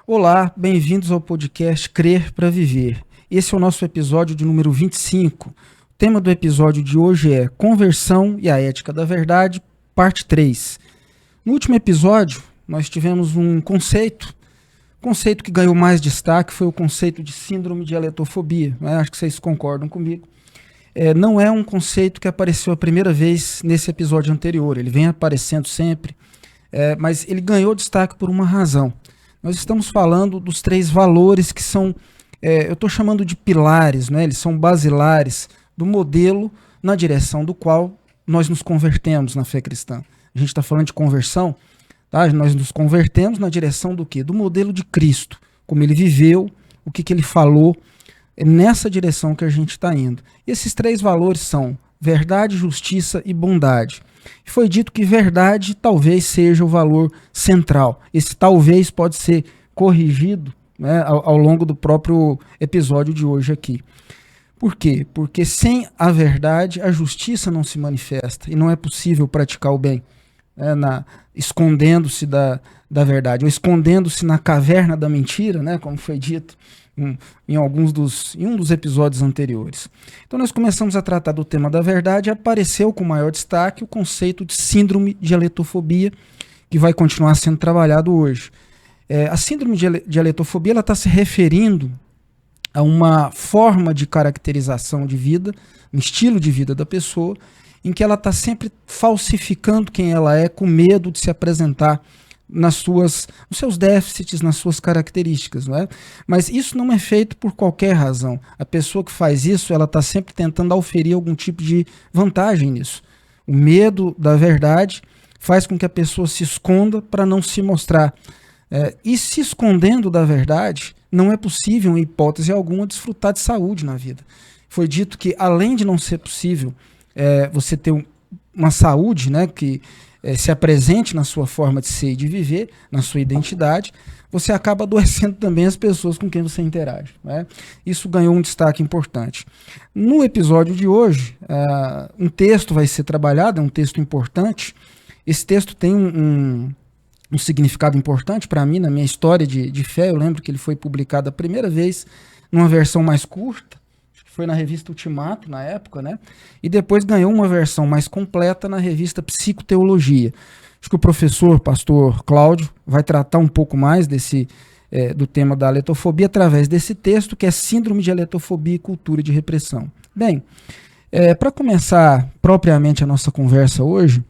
Olá, bem-vindos ao podcast Crer para Viver. Esse é o nosso episódio de número 25. O tema do episódio de hoje é Conversão e a Ética da Verdade, parte 3. No último episódio, nós tivemos um conceito que ganhou mais destaque foi o conceito de síndrome de eletofobia. Acho que vocês concordam comigo. Não é um conceito que apareceu a primeira vez nesse episódio anterior, ele vem aparecendo sempre, mas ele ganhou destaque por uma razão. Nós estamos falando dos 3 valores que são, eu estou chamando de pilares, né? Eles são basilares do modelo na direção do qual nós nos convertemos na fé cristã. A gente está falando de conversão, tá? Nós nos convertemos na direção do quê? Do modelo de Cristo, como ele viveu, o que ele falou, é nessa direção que a gente está indo. Esses 3 valores são verdade, justiça e bondade. Foi dito que verdade talvez seja o valor central. Esse talvez pode ser corrigido, né, ao longo do próprio episódio de hoje aqui. Por quê? Porque sem a verdade a justiça não se manifesta e não é possível praticar o bem, né, escondendo-se da verdade, ou escondendo-se na caverna da mentira, né, como foi dito em um dos episódios anteriores. Então nós começamos a tratar do tema da verdade e apareceu com maior destaque o conceito de síndrome de eletofobia, que vai continuar sendo trabalhado hoje. A síndrome de eletofobia está se referindo a uma forma de caracterização de vida, um estilo de vida da pessoa, em que ela está sempre falsificando quem ela é, com medo de se apresentar nos seus déficits, nas suas características, não é? Mas isso não é feito por qualquer razão. A pessoa que faz isso, ela está sempre tentando auferir algum tipo de vantagem nisso. O medo da verdade faz com que a pessoa se esconda para não se mostrar. E se escondendo da verdade, não é possível, em hipótese alguma, desfrutar de saúde na vida. Foi dito que, além de não ser possível você ter uma saúde, né, que se apresente na sua forma de ser e de viver, na sua identidade, você acaba adoecendo também as pessoas com quem você interage, né? Isso ganhou um destaque importante. No episódio de hoje, um texto vai ser trabalhado, é um texto importante. Esse texto tem um significado importante para mim, na minha história de fé. Eu lembro que ele foi publicado a primeira vez numa versão mais curta, foi na revista Ultimato, na época, né? E depois ganhou uma versão mais completa na revista Psicoteologia. Acho que o professor, pastor Cláudio, vai tratar um pouco mais do tema da eletofobia através desse texto, que é Síndrome de Eletofobia e Cultura de Repressão. Bem, para começar propriamente a nossa conversa hoje,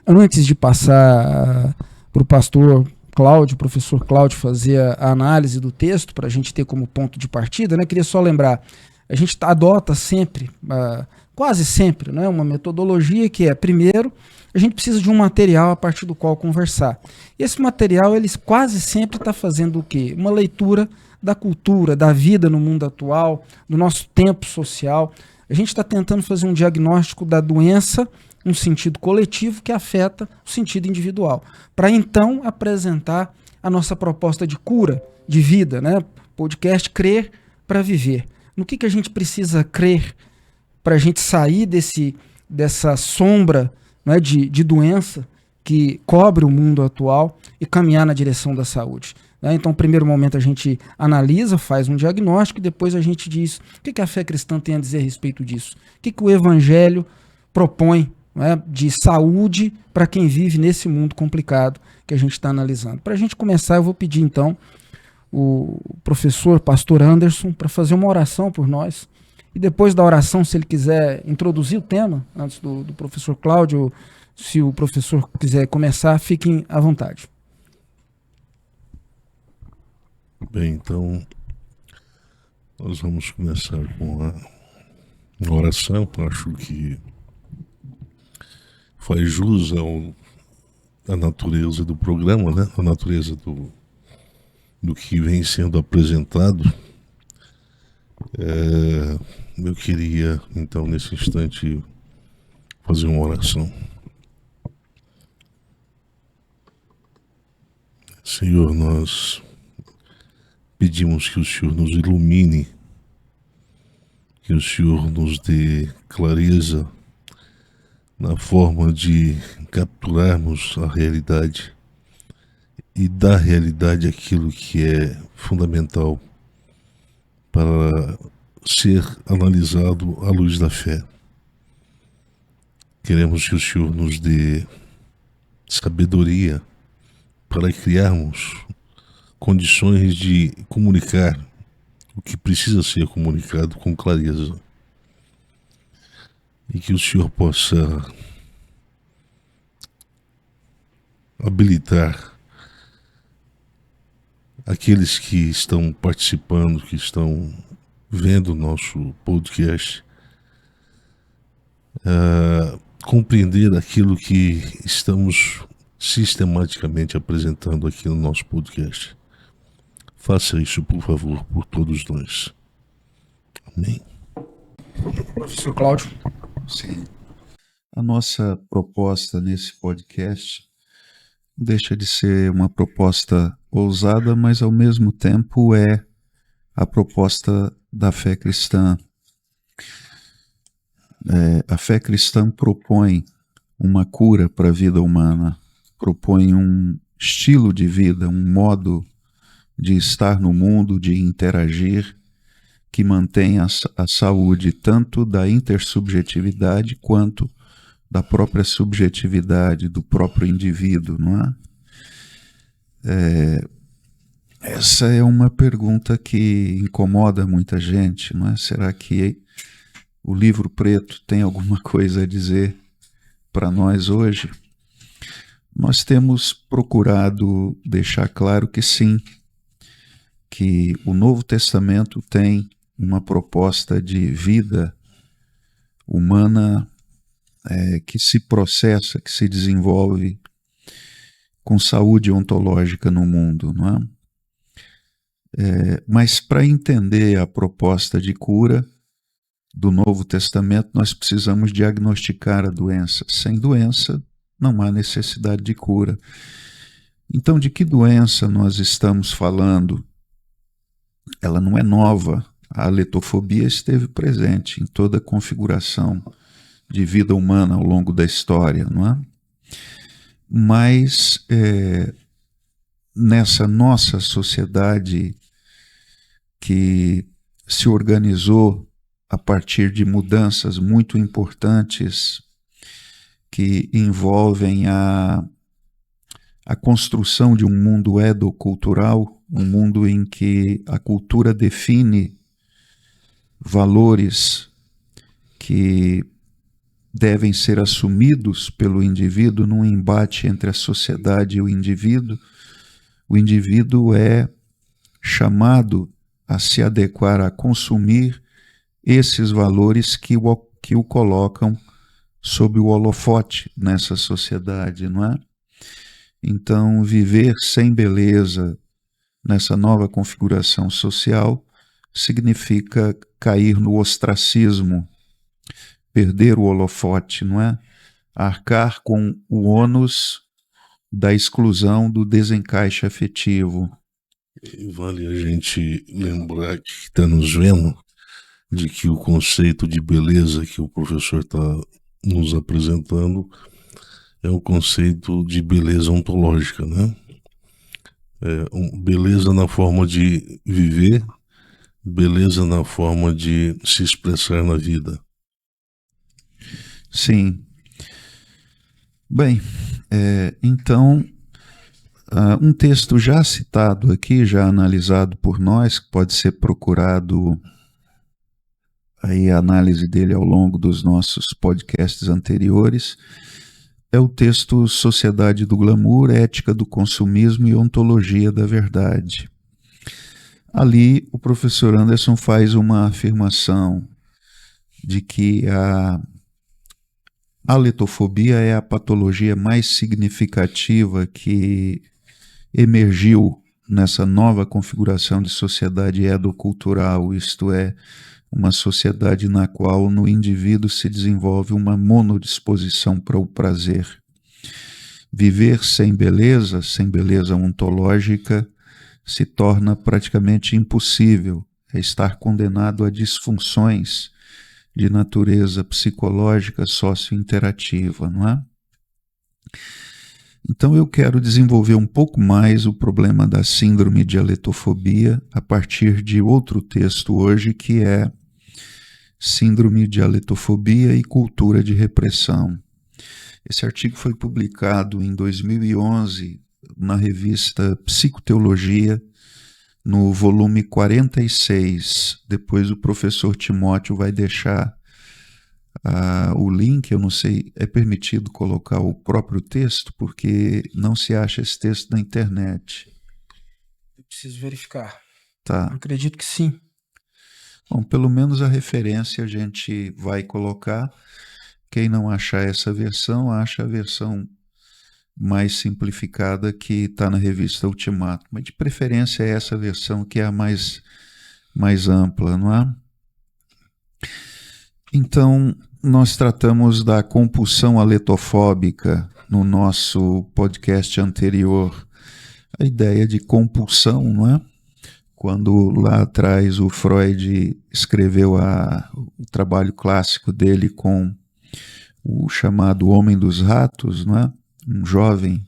antes de passar para o pastor Cláudio, professor Cláudio, fazer a análise do texto para a gente ter como ponto de partida, né? Queria só lembrar, a gente adota sempre, quase sempre, né, uma metodologia que é, primeiro, a gente precisa de um material a partir do qual conversar. E esse material, ele quase sempre está fazendo o quê? Uma leitura da cultura, da vida no mundo atual, do nosso tempo social. A gente está tentando fazer um diagnóstico da doença um sentido coletivo que afeta o sentido individual, para então apresentar a nossa proposta de cura, de vida, né? Podcast Crer para Viver. No que a gente precisa crer para a gente sair dessa sombra, né, de doença que cobre o mundo atual e caminhar na direção da saúde. Né? Então, no primeiro momento a gente analisa, faz um diagnóstico e depois a gente diz o que a fé cristã tem a dizer a respeito disso, o que o evangelho propõe, né, de saúde para quem vive nesse mundo complicado que a gente está analisando. Para a gente começar, eu vou pedir então o professor, pastor Anderson, para fazer uma oração por nós. E depois da oração, se ele quiser introduzir o tema, antes do professor Cláudio, se o professor quiser começar, fiquem à vontade. Bem, então, nós vamos começar com a oração. Acho que faz jus à natureza do programa, né? A natureza do que vem sendo apresentado. Eu queria, então, nesse instante, fazer uma oração. Senhor, nós pedimos que o Senhor nos ilumine, que o Senhor nos dê clareza na forma de capturarmos a realidade e dar realidade àquilo que é fundamental para ser analisado à luz da fé. Queremos que o Senhor nos dê sabedoria para criarmos condições de comunicar o que precisa ser comunicado com clareza. E que o Senhor possa habilitar aqueles que estão participando, que estão vendo o nosso podcast, a compreender aquilo que estamos sistematicamente apresentando aqui no nosso podcast. Faça isso, por favor, por todos nós. Amém. Professor Cláudio. Sim. A nossa proposta nesse podcast deixa de ser uma proposta ousada, mas ao mesmo tempo é a proposta da fé cristã. A fé cristã propõe uma cura para a vida humana, propõe um estilo de vida, um modo de estar no mundo, de interagir, que mantém a saúde tanto da intersubjetividade quanto da própria subjetividade do próprio indivíduo, não é? Essa é uma pergunta que incomoda muita gente, não é? Será que o Livro Preto tem alguma coisa a dizer para nós hoje? Nós temos procurado deixar claro que sim, que o Novo Testamento tem uma proposta de vida humana que se processa, que se desenvolve com saúde ontológica no mundo, não é? Mas para entender a proposta de cura do Novo Testamento, nós precisamos diagnosticar a doença. Sem doença, não há necessidade de cura. Então, de que doença nós estamos falando? Ela não é nova. A aletofobia esteve presente em toda a configuração de vida humana ao longo da história, não é? Mas nessa nossa sociedade que se organizou a partir de mudanças muito importantes que envolvem a construção de um mundo edocultural, um mundo em que a cultura define valores que devem ser assumidos pelo indivíduo num embate entre a sociedade e o indivíduo. O indivíduo é chamado a se adequar, a consumir esses valores que o colocam sob o holofote nessa sociedade, não é? Então, viver sem beleza nessa nova configuração social significa cair no ostracismo, perder o holofote, não é? Arcar com o ônus da exclusão, do desencaixe afetivo. Vale a gente lembrar que está nos vendo de que o conceito de beleza que o professor está nos apresentando é um conceito de beleza ontológica, né? Beleza na forma de viver, beleza na forma de se expressar na vida. Sim. Bem, então, um texto já citado aqui, já analisado por nós, que pode ser procurado aí a análise dele ao longo dos nossos podcasts anteriores, é o texto Sociedade do Glamour, Ética do Consumismo e Ontologia da Verdade. Ali, o professor Anderson faz uma afirmação de que a aletofobia é a patologia mais significativa que emergiu nessa nova configuração de sociedade edocultural, isto é, uma sociedade na qual no indivíduo se desenvolve uma monodisposição para o prazer. Viver sem beleza ontológica, se torna praticamente impossível, é estar condenado a disfunções de natureza psicológica, sociointerativa, não é? Então eu quero desenvolver um pouco mais o problema da síndrome de aletofobia a partir de outro texto hoje, que é Síndrome de Aletofobia e Cultura de Repressão. Esse artigo foi publicado em 2011 na revista Psicoteologia, no volume 46. Depois o professor Timóteo vai deixar o link. Eu não sei, é permitido colocar o próprio texto, porque não se acha esse texto na internet. Eu preciso verificar. Tá. Acredito que sim. Bom, pelo menos a referência a gente vai colocar. Quem não achar essa versão, acha a versão mais simplificada que está na revista Ultimato. Mas de preferência é essa versão que é a mais ampla, não é? Então, nós tratamos da compulsão aletofóbica no nosso podcast anterior. A ideia de compulsão, não é? Quando lá atrás o Freud escreveu o trabalho clássico dele com o chamado Homem dos Ratos, não é? Um jovem,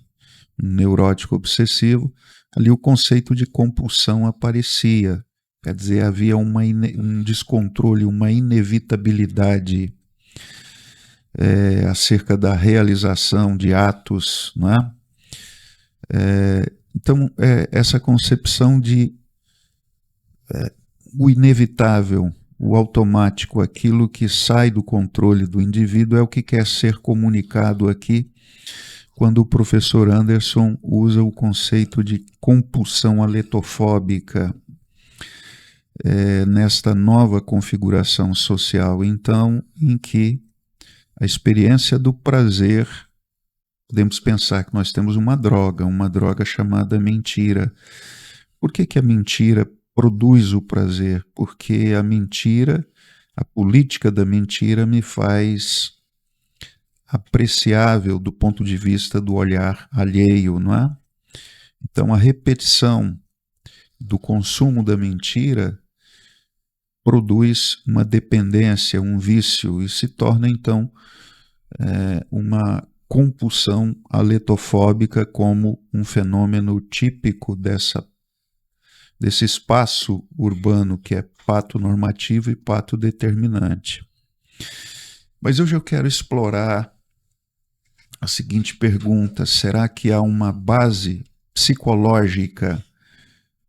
um neurótico obsessivo, ali o conceito de compulsão aparecia. Quer dizer, havia um descontrole, uma inevitabilidade acerca da realização de atos, não é? Então, essa concepção de o inevitável, o automático, aquilo que sai do controle do indivíduo, é o que quer ser comunicado aqui quando o professor Anderson usa o conceito de compulsão aletofóbica nesta nova configuração social, então, em que a experiência do prazer, podemos pensar que nós temos uma droga chamada mentira. Por que a mentira produz o prazer? Porque a mentira, a política da mentira me faz apreciável do ponto de vista do olhar alheio, não é? Então a repetição do consumo da mentira produz uma dependência, um vício, e se torna então uma compulsão aletofóbica como um fenômeno típico desse espaço urbano que é pato-normativo e pato-determinante. Mas hoje eu quero explorar a seguinte pergunta: será que há uma base psicológica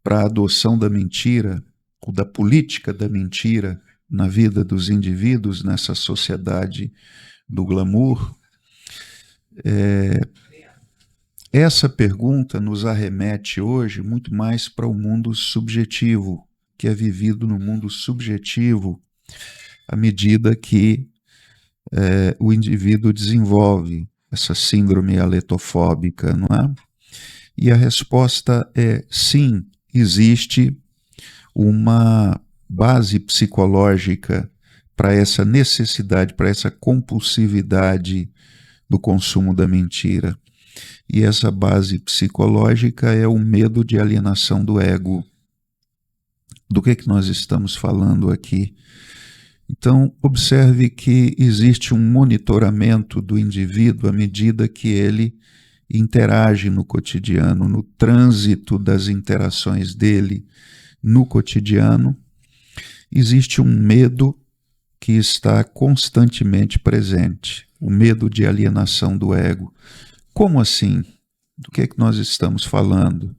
para a adoção da mentira, ou da política da mentira, na vida dos indivíduos nessa sociedade do glamour? Essa pergunta nos arremete hoje muito mais para o mundo subjetivo, que é vivido no mundo subjetivo à medida que o indivíduo desenvolve essa síndrome aletofóbica, não é? E a resposta é sim, existe uma base psicológica para essa necessidade, para essa compulsividade do consumo da mentira. E essa base psicológica é o medo de alienação do ego. Do que nós estamos falando aqui? Então, observe que existe um monitoramento do indivíduo à medida que ele interage no cotidiano, no trânsito das interações dele no cotidiano. Existe um medo que está constantemente presente, o medo de alienação do ego. Como assim? Do que nós estamos falando?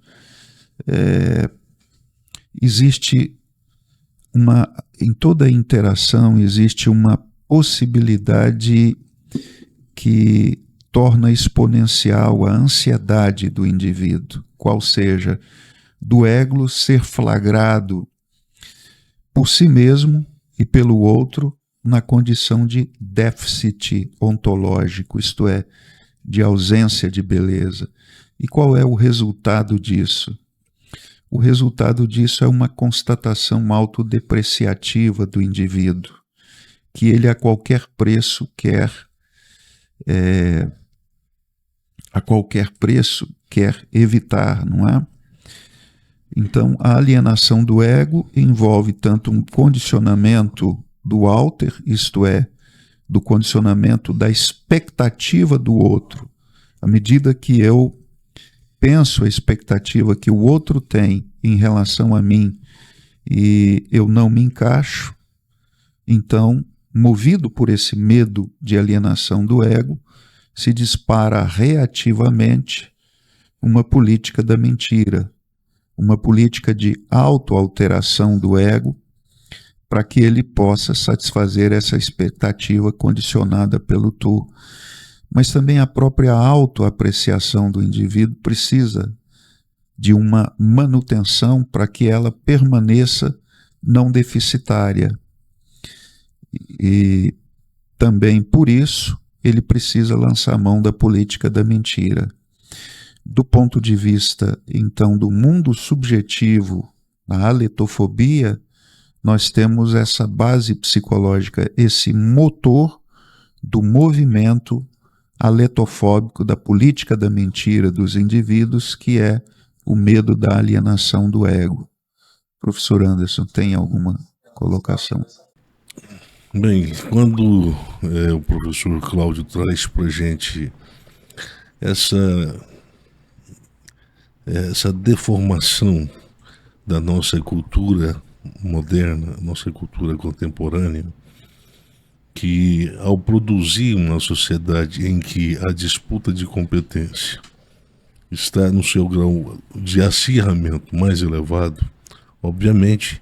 Em toda interação existe uma possibilidade que torna exponencial a ansiedade do indivíduo, qual seja, do ego ser flagrado por si mesmo e pelo outro na condição de déficit ontológico, isto é, de ausência de beleza. E qual é o resultado disso? O resultado disso é uma constatação autodepreciativa do indivíduo, que ele a qualquer preço quer evitar, não é? Então, a alienação do ego envolve tanto um condicionamento do alter, isto é, do condicionamento da expectativa do outro À medida que eu penso a expectativa que o outro tem em relação a mim e eu não me encaixo, então, movido por esse medo de alienação do ego, se dispara reativamente uma política da mentira, uma política de autoalteração do ego, para que ele possa satisfazer essa expectativa condicionada pelo tu. Mas também a própria autoapreciação do indivíduo precisa de uma manutenção para que ela permaneça não deficitária. E também por isso ele precisa lançar mão da política da mentira. Do ponto de vista, então, do mundo subjetivo, a aletofobia, nós temos essa base psicológica, esse motor do movimento aletofóbico, da política da mentira dos indivíduos, que é o medo da alienação do ego. Professor Anderson, tem alguma colocação? Bem, quando o professor Cláudio traz para a gente essa deformação da nossa cultura moderna, nossa cultura contemporânea, que ao produzir uma sociedade em que a disputa de competência está no seu grau de acirramento mais elevado, obviamente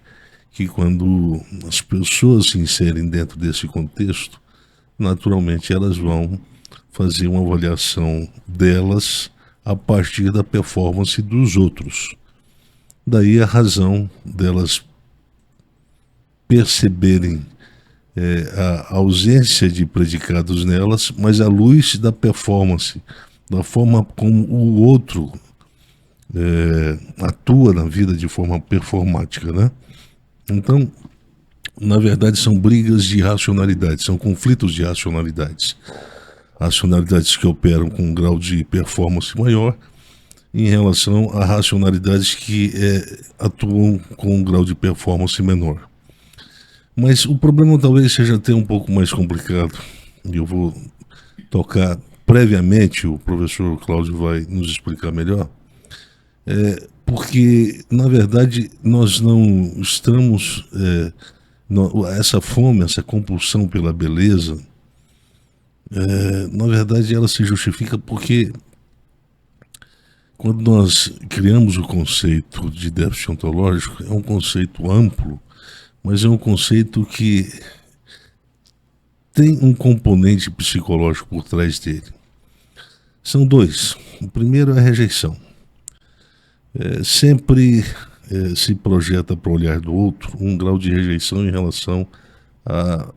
que quando as pessoas se inserem dentro desse contexto, naturalmente elas vão fazer uma avaliação delas a partir da performance dos outros. Daí a razão delas perceberem a ausência de predicados nelas, mas à luz da performance, da forma como o outro atua na vida de forma performática, né? Então, na verdade, são brigas de racionalidade, são conflitos de racionalidades. Racionalidades que operam com um grau de performance maior em relação a racionalidades que atuam com um grau de performance menor. Mas o problema talvez seja até um pouco mais complicado, e eu vou tocar previamente, o professor Cláudio vai nos explicar melhor, porque, na verdade, nós não estamos... essa fome, essa compulsão pela beleza, na verdade, ela se justifica porque quando nós criamos o conceito de déficit ontológico, é um conceito amplo, mas é um conceito que tem um componente psicológico por trás dele. São dois. O primeiro é a rejeição. Sempre se projeta para o olhar do outro um grau de rejeição em relação à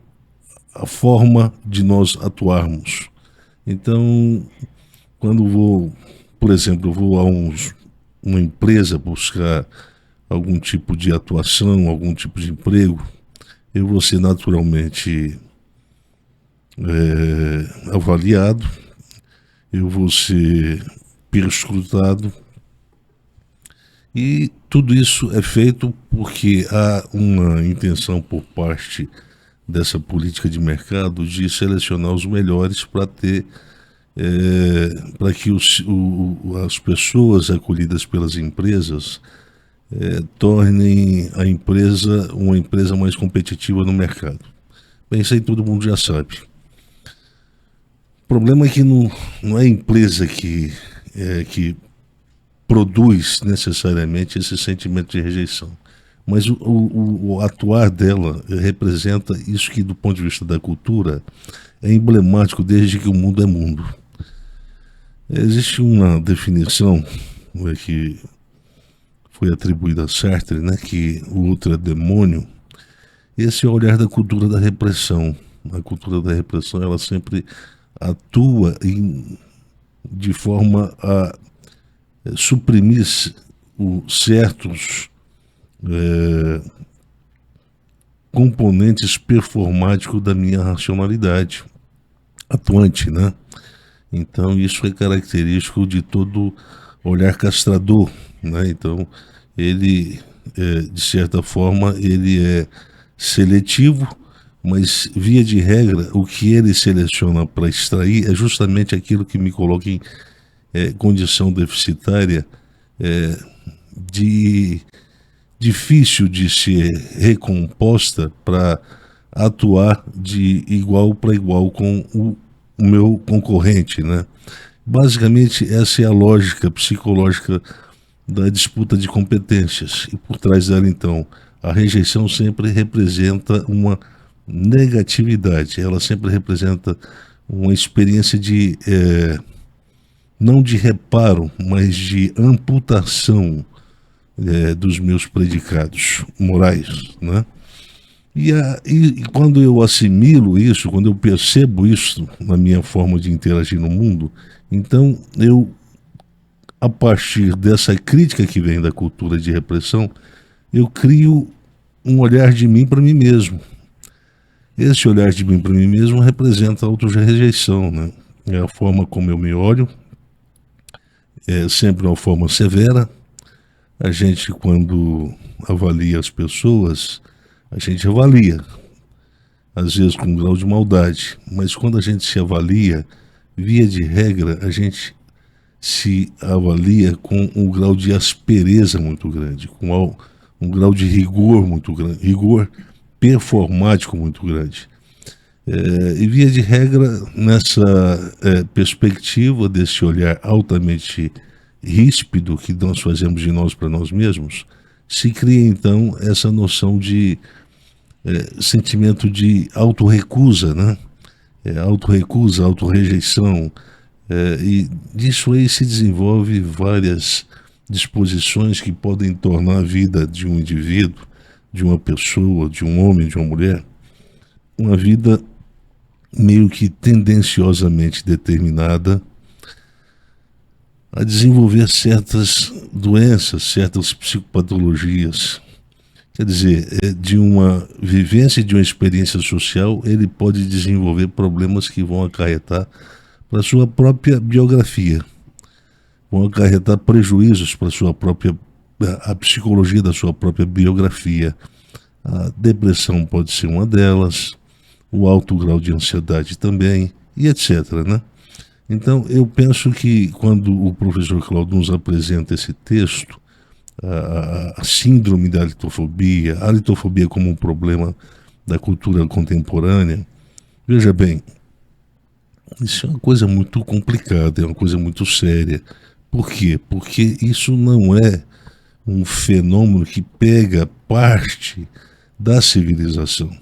forma de nós atuarmos. Então, quando por exemplo, eu vou a uma empresa buscar algum tipo de atuação, algum tipo de emprego, eu vou ser naturalmente avaliado, eu vou ser perscrutado, e tudo isso é feito porque há uma intenção por parte dessa política de mercado de selecionar os melhores para ter para que as pessoas acolhidas pelas empresas tornem a empresa uma empresa mais competitiva no mercado. Bem, isso aí todo mundo já sabe. O problema é que não é a empresa que produz necessariamente esse sentimento de rejeição, mas o atuar dela representa isso que, do ponto de vista da cultura, é emblemático desde que o mundo é mundo. Existe uma definição que foi atribuída a Sartre, né, que o outro é demônio. Esse é o olhar da cultura da repressão. A cultura da repressão, ela sempre atua de forma a suprimir certos componentes performáticos da minha racionalidade atuante, né? Então isso é característico de todo olhar castrador, né? Então ele, de certa forma, ele é seletivo, mas via de regra o que ele seleciona para extrair é justamente aquilo que me coloca condição deficitária difícil de ser recomposta para atuar de igual para igual com o meu concorrente, né? Basicamente, essa é a lógica psicológica da disputa de competências. E por trás dela, então, a rejeição sempre representa uma negatividade. Ela sempre representa uma experiência de, não de reparo, mas de amputação dos meus predicados morais, né? E quando eu assimilo isso, quando eu percebo isso na minha forma de interagir no mundo, então eu, a partir dessa crítica que vem da cultura de repressão, eu crio um olhar de mim para mim mesmo. Esse olhar de mim para mim mesmo representa a autorrejeição, né? É a forma como eu me olho, é sempre uma forma severa. A gente, quando avalia as pessoas, a gente avalia, às vezes com um grau de maldade, mas quando a gente se avalia, via de regra, a gente se avalia com um grau de aspereza muito grande, com um grau de rigor muito grande, rigor performático muito grande. E via de regra, nessa perspectiva desse olhar altamente ríspido que nós fazemos de nós para nós mesmos, se cria então essa noção de sentimento de autorrecusa, né? Autorrecusa, autorrejeição, e disso aí se desenvolve várias disposições que podem tornar a vida de um indivíduo, de uma pessoa, de um homem, de uma mulher, uma vida meio que tendenciosamente determinada a desenvolver certas doenças, certas psicopatologias. Quer dizer, de uma vivência, de uma experiência social, ele pode desenvolver problemas que vão acarretar para a sua própria biografia, vão acarretar prejuízos para a psicologia da sua própria biografia. A depressão pode ser uma delas, o alto grau de ansiedade também, e etc., né? Então, eu penso que quando o professor Cláudio nos apresenta esse texto, a síndrome da alitofobia, a alitofobia como um problema da cultura contemporânea, veja bem, isso é uma coisa muito complicada, é uma coisa muito séria. Por quê? Porque isso não é um fenômeno que pega parte da civilização,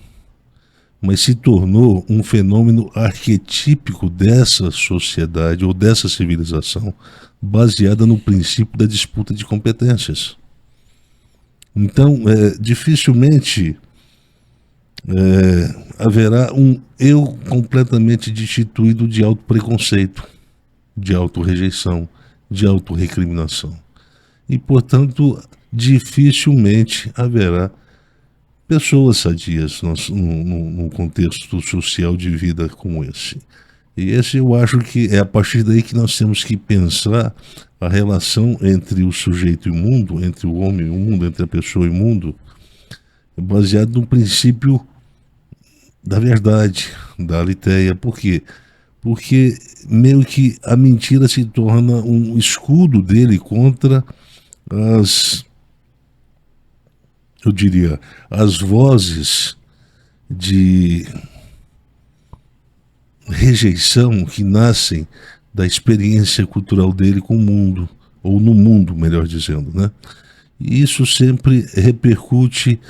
mas se tornou um fenômeno arquetípico dessa sociedade ou dessa civilização, baseada no princípio da disputa de competências. Então, dificilmente haverá um eu completamente destituído de autopreconceito, de autorrejeição, de autorrecriminação. E, portanto, dificilmente haverá pessoas sadias num contexto social de vida como esse. E esse eu acho que é a partir daí que nós temos que pensar a relação entre o sujeito e o mundo, entre o homem e o mundo, entre a pessoa e o mundo, baseado no princípio da verdade, da aletheia. Por quê? Porque meio que a mentira se torna um escudo dele contra as vozes de rejeição que nascem da experiência cultural dele com o mundo, ou no mundo, melhor dizendo, né? E isso sempre repercute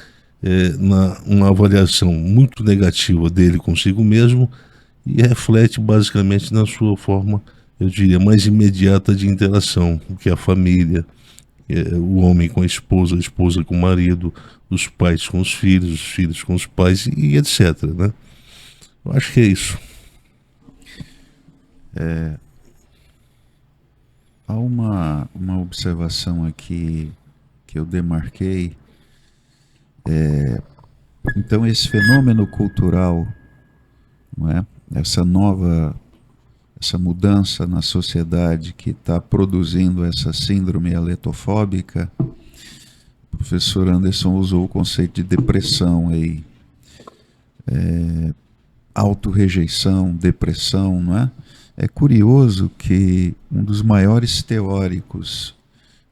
numa avaliação muito negativa dele consigo mesmo e reflete basicamente na sua forma, eu diria, mais imediata de interação, que é a família, o homem com a esposa com o marido, os pais com os filhos com os pais e etc., né? Eu acho que é isso. Há uma observação aqui que eu demarquei. Então, esse fenômeno cultural, não é? Essa mudança na sociedade que está produzindo essa síndrome aletofóbica, o professor Anderson usou o conceito de depressão aí, autorrejeição, depressão, não é? É curioso que um dos maiores teóricos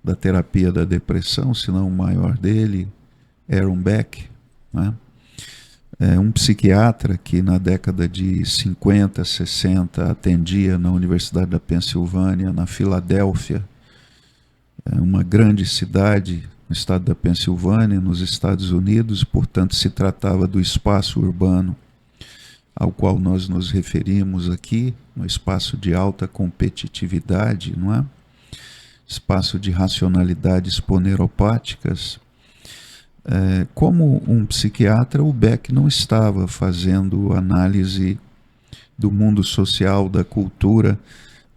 da terapia da depressão, se não o maior dele, Aaron Beck, né? É um psiquiatra que na década de 50, 60 atendia na Universidade da Pensilvânia, na Filadélfia, uma grande cidade no estado da Pensilvânia, nos Estados Unidos, portanto se tratava do espaço urbano ao qual nós nos referimos aqui, um espaço de alta competitividade, não é? Espaço de racionalidades poneropáticas. Como um psiquiatra, o Beck não estava fazendo análise do mundo social, da cultura,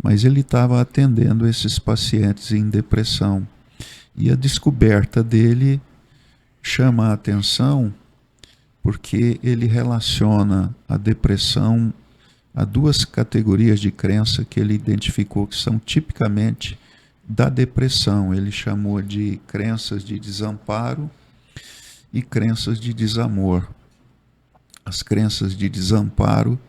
mas ele estava atendendo esses pacientes em depressão. E a descoberta dele chama a atenção porque ele relaciona a depressão a duas categorias de crença que ele identificou que são tipicamente da depressão. Ele chamou de crenças de desamparo e crenças de desamor. As crenças de desamparo,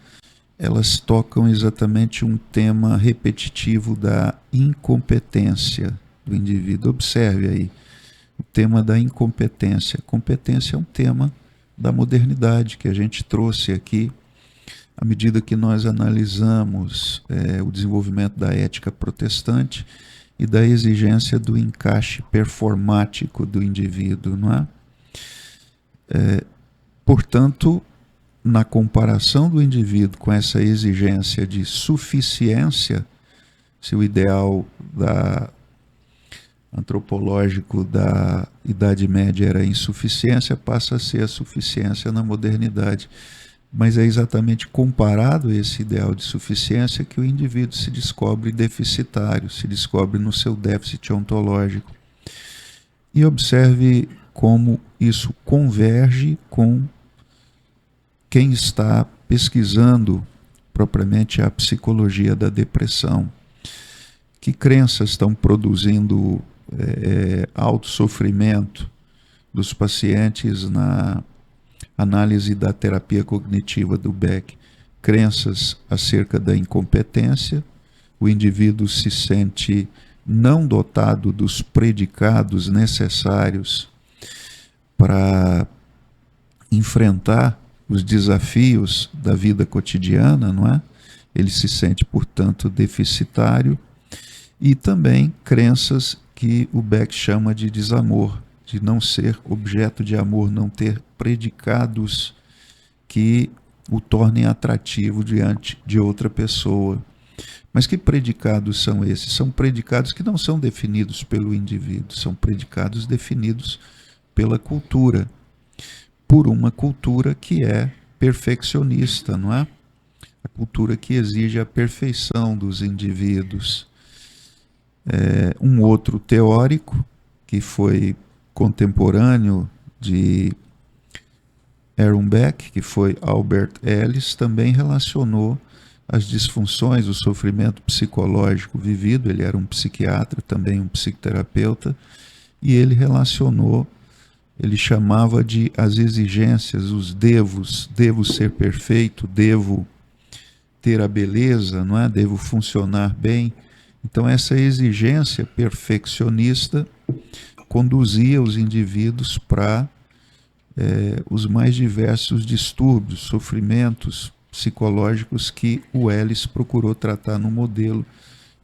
elas tocam exatamente um tema repetitivo da incompetência do indivíduo. Observe aí, o tema da incompetência. Competência é um tema da modernidade que a gente trouxe aqui à medida que nós analisamos o desenvolvimento da ética protestante e da exigência do encaixe performático do indivíduo, não é? Portanto, na comparação do indivíduo com essa exigência de suficiência, se o ideal antropológico da Idade Média era a insuficiência, passa a ser a suficiência na modernidade. Mas é exatamente comparado a esse ideal de suficiência que o indivíduo se descobre deficitário, se descobre no seu déficit ontológico. E observe como isso converge com quem está pesquisando propriamente a psicologia da depressão. Que crenças estão produzindo autossofrimento dos pacientes na análise da terapia cognitiva do Beck? Crenças acerca da incompetência, o indivíduo se sente não dotado dos predicados necessários para enfrentar os desafios da vida cotidiana, não é? Ele se sente, portanto, deficitário. E também crenças que o Beck chama de desamor, de não ser objeto de amor, não ter predicados que o tornem atrativo diante de outra pessoa. Mas que predicados são esses? São predicados que não são definidos pelo indivíduo, são predicados definidos pela cultura, por uma cultura que é perfeccionista, não é? A cultura que exige a perfeição dos indivíduos. Um outro teórico, que foi contemporâneo de Aaron Beck, que foi Albert Ellis, também relacionou as disfunções, o sofrimento psicológico vivido. Ele era um psiquiatra, também um psicoterapeuta, e ele relacionou, ele chamava de as exigências, os devos. Devo ser perfeito, devo ter a beleza, não é? Devo funcionar bem. Então essa exigência perfeccionista conduzia os indivíduos para os mais diversos distúrbios, sofrimentos psicológicos que o Ellis procurou tratar no modelo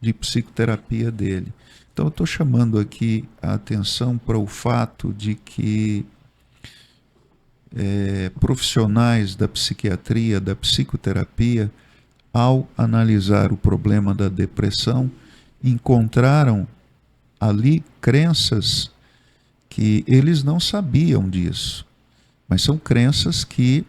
de psicoterapia dele. Então eu estou chamando aqui a atenção para o fato de que profissionais da psiquiatria, da psicoterapia, ao analisar o problema da depressão, encontraram ali crenças que eles não sabiam disso, mas são crenças que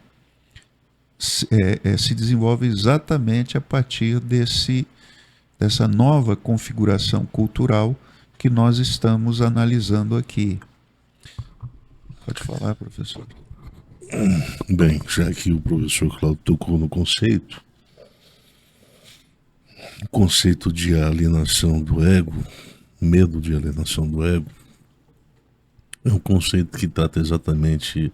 se desenvolvem exatamente a partir dessa nova configuração cultural que nós estamos analisando aqui. Pode falar, professor. Bem, já que o professor Cláudio tocou no conceito, o conceito de alienação do ego, medo de alienação do ego, é um conceito que trata exatamente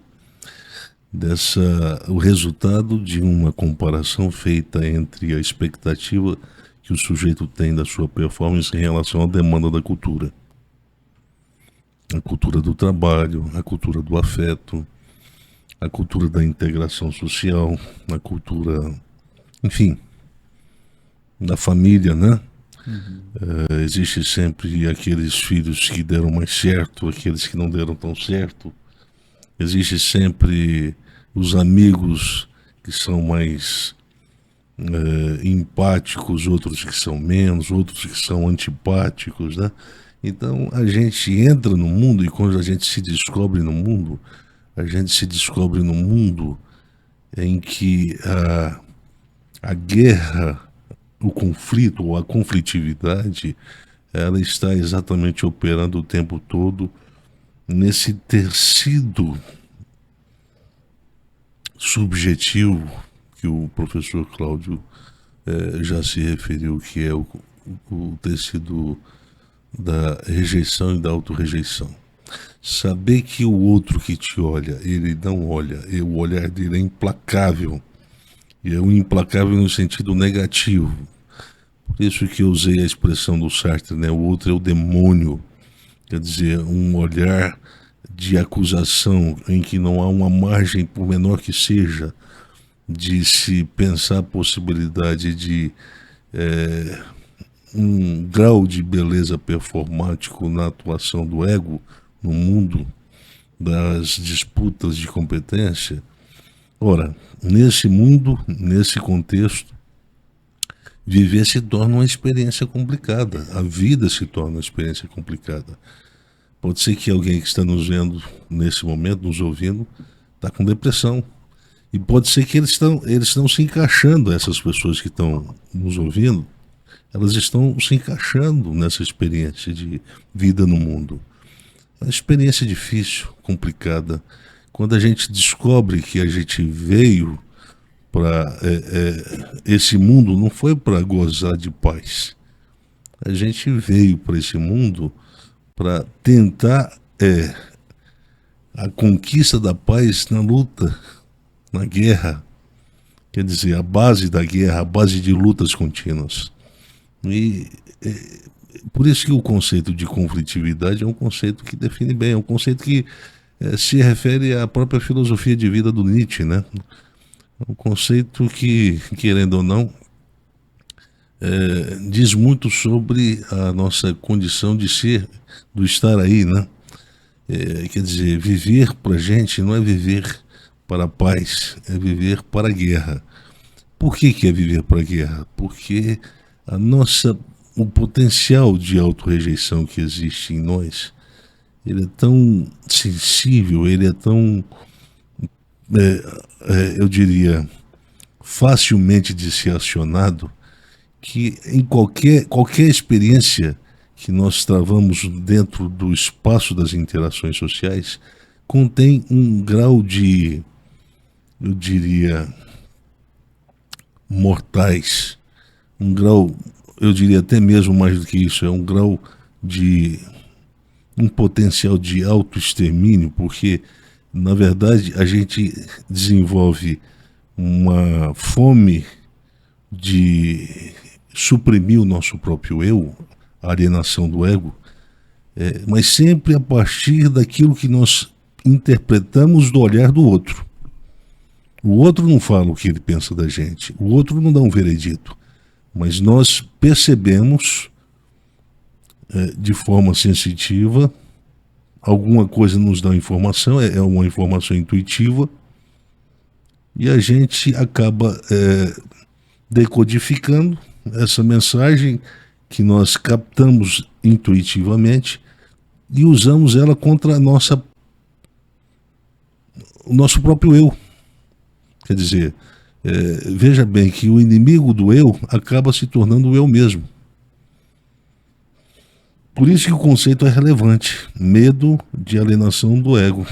o resultado de uma comparação feita entre a expectativa que o sujeito tem da sua performance em relação à demanda da cultura. A cultura do trabalho, a cultura do afeto, a cultura da integração social, a cultura, enfim, da família, né? Existe sempre aqueles filhos que deram mais certo, aqueles que não deram tão certo. Existe sempre os amigos que são mais empáticos, outros que são menos, outros que são antipáticos, né? Então a gente entra no mundo, e quando a gente se descobre no mundo, a gente se descobre num mundo em que a guerra, o conflito ou a conflitividade, ela está exatamente operando o tempo todo nesse tecido subjetivo que o professor Cláudio já se referiu, que é o tecido da rejeição e da autorrejeição. Saber que o outro que te olha, ele não olha, e o olhar dele é implacável, e é um implacável no sentido negativo. Por isso que eu usei a expressão do Sartre, né? O outro é o demônio, quer dizer, um olhar de acusação em que não há uma margem, por menor que seja, de se pensar a possibilidade de um grau de beleza performático na atuação do ego no mundo das disputas de competência. Ora, nesse mundo, nesse contexto, viver se torna uma experiência complicada, a vida se torna uma experiência complicada. Pode ser que alguém que está nos vendo nesse momento, nos ouvindo, está com depressão. E pode ser que eles estão se encaixando, essas pessoas que estão nos ouvindo, elas estão se encaixando nessa experiência de vida no mundo. É uma experiência difícil, complicada. Quando a gente descobre que a gente veio para esse mundo, não foi para gozar de paz. A gente veio para esse mundo para tentar a conquista da paz na luta, na guerra. Quer dizer, a base da guerra, a base de lutas contínuas. E por isso que o conceito de conflitividade é um conceito que define bem, é um conceito que se refere à própria filosofia de vida do Nietzsche, né? É um conceito que, querendo ou não, diz muito sobre a nossa condição de ser, do estar aí, né? Quer dizer, viver para a gente não é viver para a paz, é viver para a guerra. Por que é viver para a guerra? Porque o potencial de autorrejeição que existe em nós, ele é tão sensível, ele é tão, eu diria, facilmente de ser acionado, que em qualquer experiência que nós travamos dentro do espaço das interações sociais, contém um grau de, eu diria, mortais, um grau, eu diria até mesmo mais do que isso, é um grau de um potencial de autoextermínio, porque na verdade a gente desenvolve uma fome de suprimir o nosso próprio eu, a alienação do ego, mas sempre a partir daquilo que nós interpretamos do olhar do outro. O outro não fala o que ele pensa da gente, o outro não dá um veredito, mas nós percebemos de forma sensitiva, alguma coisa nos dá informação, é uma informação intuitiva, e a gente acaba decodificando essa mensagem que nós captamos intuitivamente e usamos ela contra o nosso próprio eu. Quer dizer, veja bem que o inimigo do eu acaba se tornando o eu mesmo. Por isso que o conceito é relevante, medo de alienação do ego.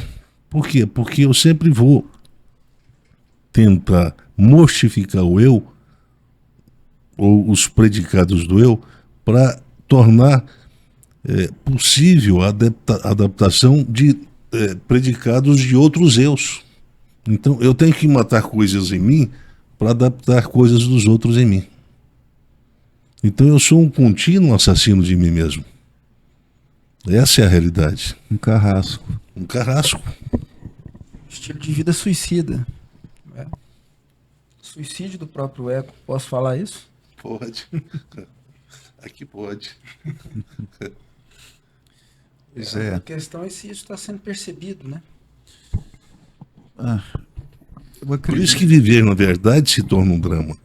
Por quê? Porque eu sempre vou tentar mortificar o eu, ou os predicados do eu, para tornar possível a adaptação de predicados de outros eus. Então eu tenho que matar coisas em mim para adaptar coisas dos outros em mim. Então eu sou um contínuo assassino de mim mesmo. Essa é a realidade. Um carrasco. Um carrasco. Estilo de vida suicida. Suicídio do próprio ego. Posso falar isso? Pode. Aqui pode. Pois A questão é se isso está sendo percebido, né? Por isso que viver, na verdade, se torna um drama.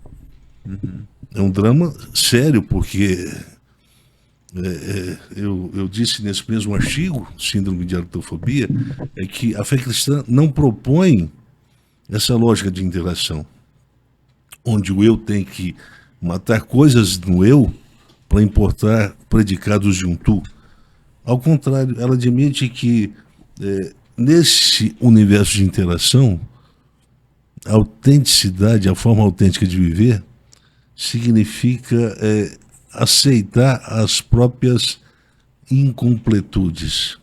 É um drama sério, porque eu disse nesse mesmo artigo, Síndrome de Aletofobia, é que a fé cristã não propõe essa lógica de interação, onde o eu tem que matar coisas no eu para importar predicados de um tu. Ao contrário, ela admite que nesse universo de interação, a autenticidade, a forma autêntica de viver, significa aceitar as próprias incompletudes.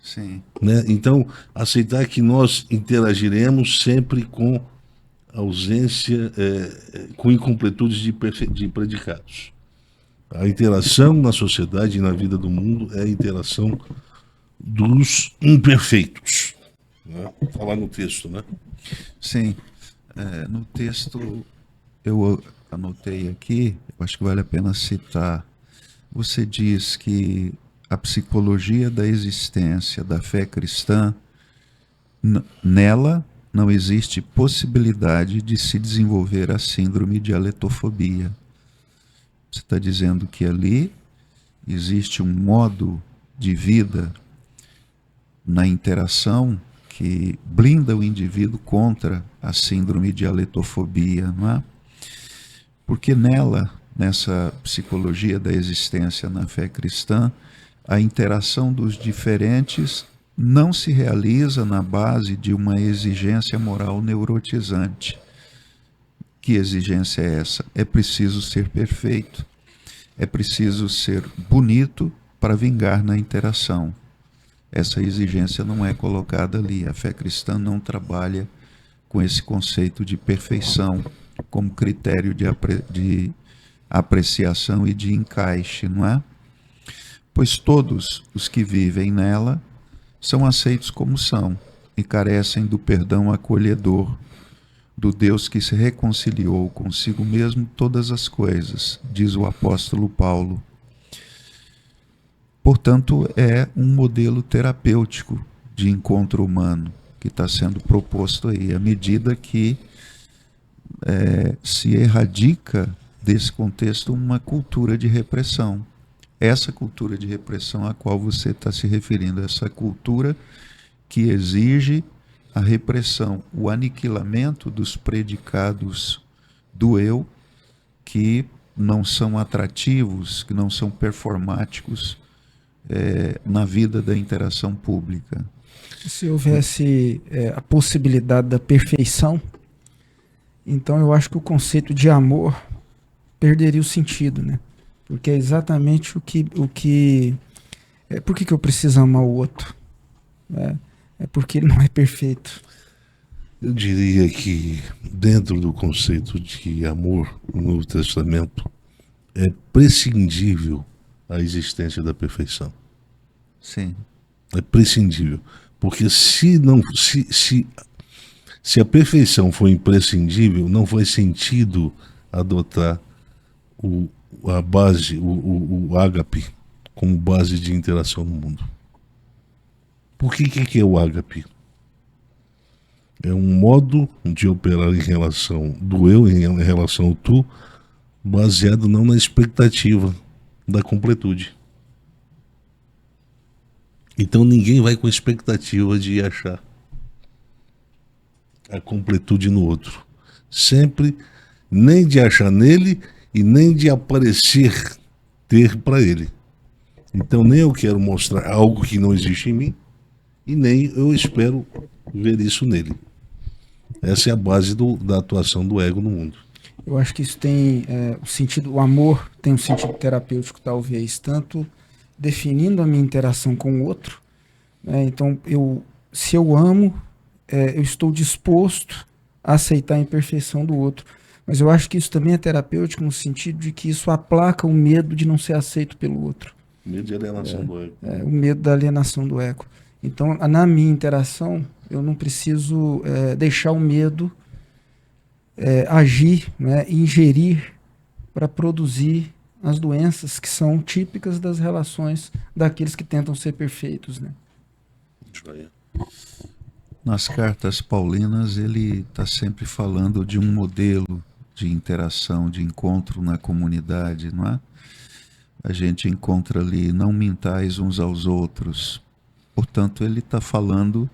Sim. Né? Então, aceitar que nós interagiremos sempre com ausência, com incompletudes de predicados. A interação na sociedade e na vida do mundo é a interação dos imperfeitos. Né? Está lá no texto, né? Sim. No texto, eu anotei aqui, eu acho que vale a pena citar. Você diz que a psicologia da existência da fé cristã, nela não existe possibilidade de se desenvolver a síndrome de aletofobia. Você está dizendo que ali existe um modo de vida na interação que blinda o indivíduo contra a síndrome de aletofobia, não é? Porque nessa psicologia da existência na fé cristã, a interação dos diferentes não se realiza na base de uma exigência moral neurotizante. Que exigência é essa? É preciso ser perfeito. É preciso ser bonito para vingar na interação. Essa exigência não é colocada ali. A fé cristã não trabalha com esse conceito de perfeição como critério de apreciação e de encaixe, não é? Pois todos os que vivem nela são aceitos como são e carecem do perdão acolhedor do Deus que se reconciliou consigo mesmo todas as coisas, diz o apóstolo Paulo. Portanto, é um modelo terapêutico de encontro humano que está sendo proposto aí, à medida que se erradica desse contexto uma cultura de repressão. Essa cultura de repressão a qual você está se referindo, essa cultura que exige a repressão, o aniquilamento dos predicados do eu que não são atrativos, que não são performáticos na vida da interação pública. Se houvesse a possibilidade da perfeição, então eu acho que o conceito de amor perderia o sentido, né? Porque é exatamente por que eu preciso amar o outro? É porque ele não é perfeito. Eu diria que dentro do conceito de amor no Novo Testamento é prescindível a existência da perfeição. Sim. É prescindível. Porque se a perfeição for imprescindível, não faz sentido adotar a base, o ágape, como base de interação no mundo. Por que é o ágape? É um modo de operar em relação do eu, em relação ao tu, baseado não na expectativa da completude. Então ninguém vai com expectativa de achar a completude no outro. Sempre, nem de achar nele e nem de aparecer ter para ele. Então nem eu quero mostrar algo que não existe em mim e nem eu espero ver isso nele. Essa é a base da atuação do ego no mundo. Eu acho que isso tem o sentido, o amor tem um sentido terapêutico talvez, tanto definindo a minha interação com o outro, né? Então se eu amo, eu estou disposto a aceitar a imperfeição do outro. Mas eu acho que isso também é terapêutico no sentido de que isso aplaca o medo de não ser aceito pelo outro. Medo de alienação do ego. O medo da alienação do ego. Então, na minha interação, eu não preciso deixar o medo agir, né, ingerir para produzir as doenças que são típicas das relações daqueles que tentam ser perfeitos, né? Nas cartas paulinas, ele está sempre falando de um modelo de interação, de encontro na comunidade, não é? A gente encontra ali, não mintais uns aos outros. Portanto, ele está falando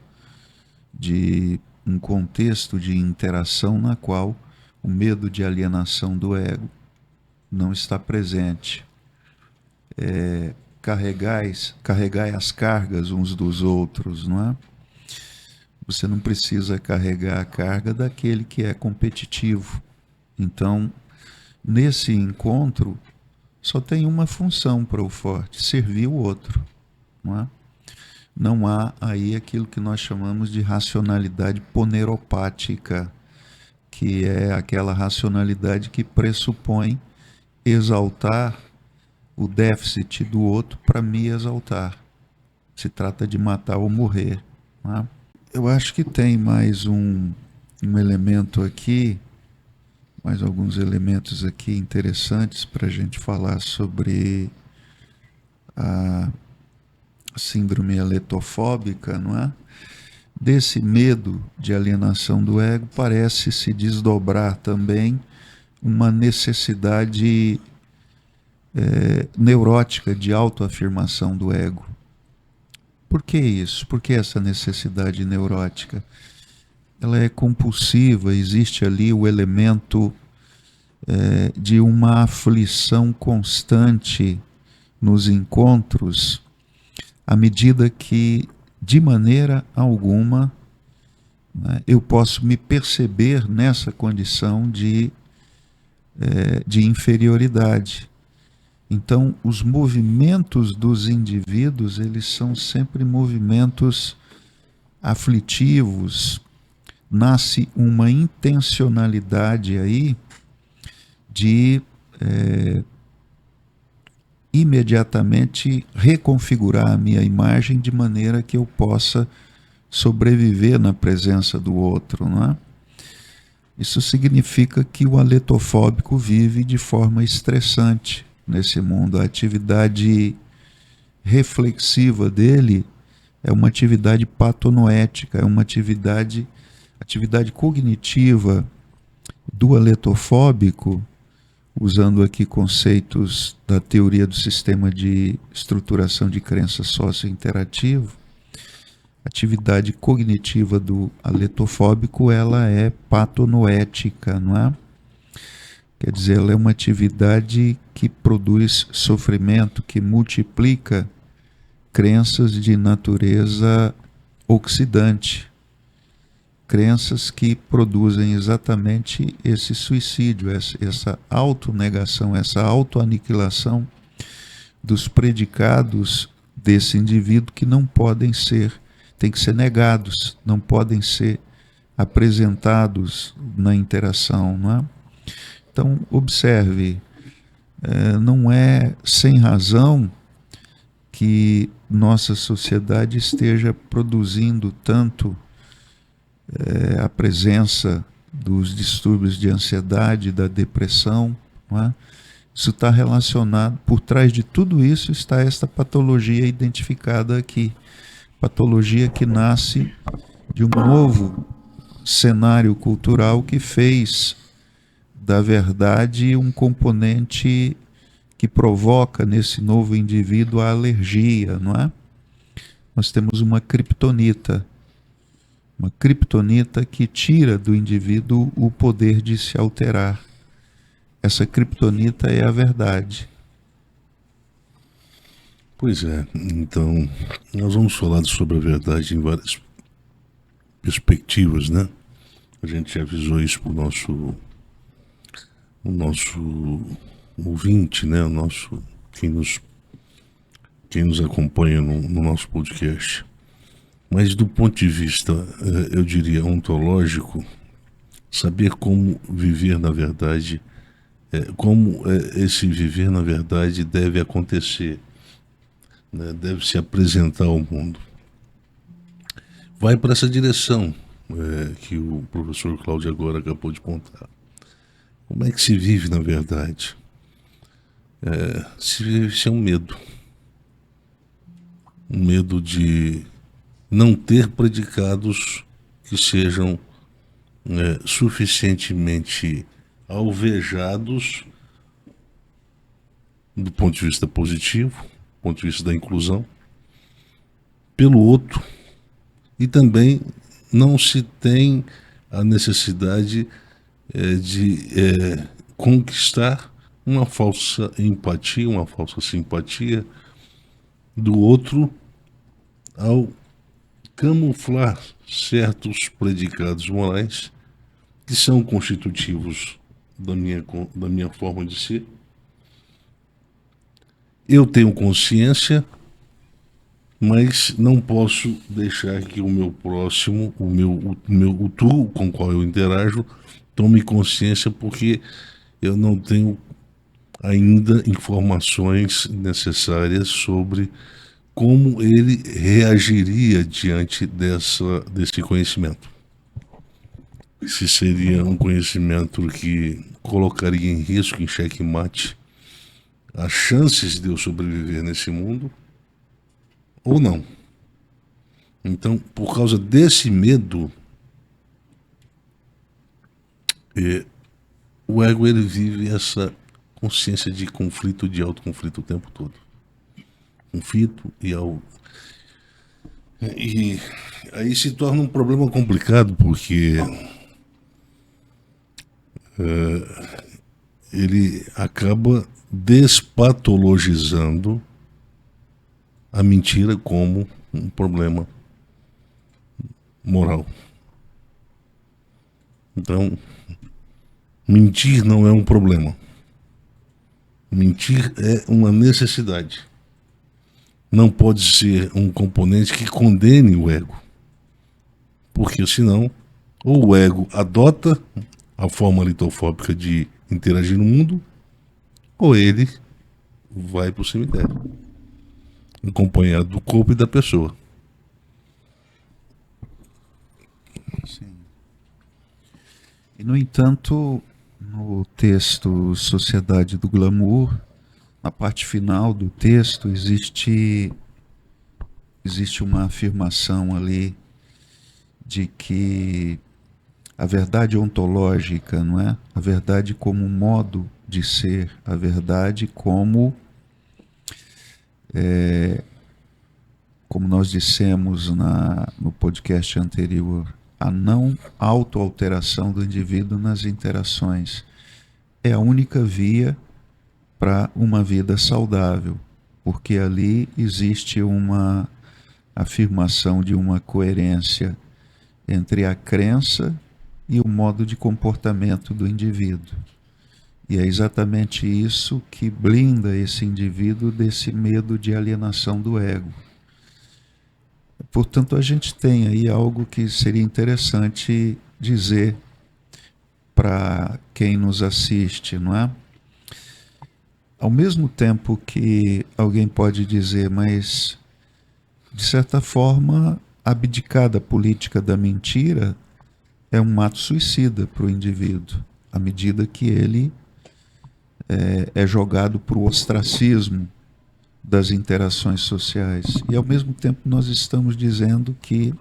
de um contexto de interação na qual o medo de alienação do ego não está presente. Carregai as cargas uns dos outros, não é? Você não precisa carregar a carga daquele que é competitivo. Então, nesse encontro, só tem uma função para o forte: servir o outro, não é? Não há aí aquilo que nós chamamos de racionalidade poneropática, que é aquela racionalidade que pressupõe exaltar o déficit do outro para me exaltar. Se trata de matar ou morrer, não é? Eu acho que tem mais um elemento aqui, mais alguns elementos aqui interessantes para a gente falar sobre a síndrome aletofóbica, não é? Desse medo de alienação do ego parece se desdobrar também uma necessidade neurótica de autoafirmação do ego. Por que isso? Por que essa necessidade neurótica? Ela é compulsiva, existe ali o elemento de uma aflição constante nos encontros, à medida que, de maneira alguma, né, eu posso me perceber nessa condição de inferioridade. Então, os movimentos dos indivíduos, eles são sempre movimentos aflitivos. Nasce uma intencionalidade aí de imediatamente reconfigurar a minha imagem de maneira que eu possa sobreviver na presença do outro, não é? Isso significa que o aletofóbico vive de forma estressante nesse mundo. A atividade reflexiva dele é uma atividade patonoética, é uma atividade cognitiva do aletofóbico, usando aqui conceitos da teoria do sistema de estruturação de crença sócio-interativo. A atividade cognitiva do aletofóbico, ela é patonoética, não é? Quer dizer, ela é uma atividade que produz sofrimento, que multiplica crenças de natureza oxidante. Crenças que produzem exatamente esse suicídio, essa autonegação, essa autoaniquilação dos predicados desse indivíduo que não podem ser, têm que ser negados, não podem ser apresentados na interação, não é? Então, observe, não é sem razão que nossa sociedade esteja produzindo tanto a presença dos distúrbios de ansiedade, da depressão, não é? Isso está relacionado, por trás de tudo isso está esta patologia identificada aqui, patologia que nasce de um novo cenário cultural que fez da verdade um componente que provoca nesse novo indivíduo a alergia, não é? Nós temos uma criptonita que tira do indivíduo o poder de se alterar. Essa criptonita é a verdade. Pois é, então nós vamos falar sobre a verdade em várias perspectivas, né? A gente avisou isso para o nosso ouvinte, né? Quem nos acompanha no nosso podcast. Mas do ponto de vista, eu diria, ontológico, saber como viver na verdade, como esse viver na verdade deve acontecer, né? Deve se apresentar ao mundo. Vai para essa direção que o professor Cláudio agora acabou de contar. Como é que se vive na verdade? Se vive sem um medo. Um medo de não ter predicados que sejam suficientemente alvejados do ponto de vista positivo, do ponto de vista da inclusão, pelo outro, e também não se tem a necessidade de conquistar uma falsa empatia, uma falsa simpatia do outro ao camuflar certos predicados morais que são constitutivos da minha forma de ser. Eu tenho consciência, mas não posso deixar que o meu próximo, o tu com o qual eu interajo, tome consciência, porque eu não tenho ainda informações necessárias sobre como ele reagiria diante desse conhecimento. Se seria um conhecimento que colocaria em risco, em xeque-mate, as chances de eu sobreviver nesse mundo, ou não. Então, por causa desse medo, o ego ele vive essa consciência de conflito, de autoconflito o tempo todo. Conflito e aí se torna um problema complicado, porque ele acaba despatologizando a mentira como um problema moral. Então, mentir não é um problema. Mentir é uma necessidade. Não pode ser um componente que condene o ego. Porque senão, ou o ego adota a forma litofóbica de interagir no mundo, ou ele vai para o cemitério, acompanhado do corpo e da pessoa. Sim. E, no entanto, no texto Sociedade do Glamour, na parte final do texto, existe uma afirmação ali de que a verdade ontológica, não é? A verdade como modo de ser, a verdade como nós dissemos no podcast anterior, a não autoalteração do indivíduo nas interações é a única via para uma vida saudável, porque ali existe uma afirmação de uma coerência entre a crença e o modo de comportamento do indivíduo. E é exatamente isso que blinda esse indivíduo desse medo de alienação do ego. Portanto, a gente tem aí algo que seria interessante dizer para quem nos assiste, não é? Ao mesmo tempo que alguém pode dizer, mas, de certa forma, abdicar da política da mentira é um ato suicida para o indivíduo, à medida que ele é jogado para o ostracismo das interações sociais. E, ao mesmo tempo, nós estamos dizendo que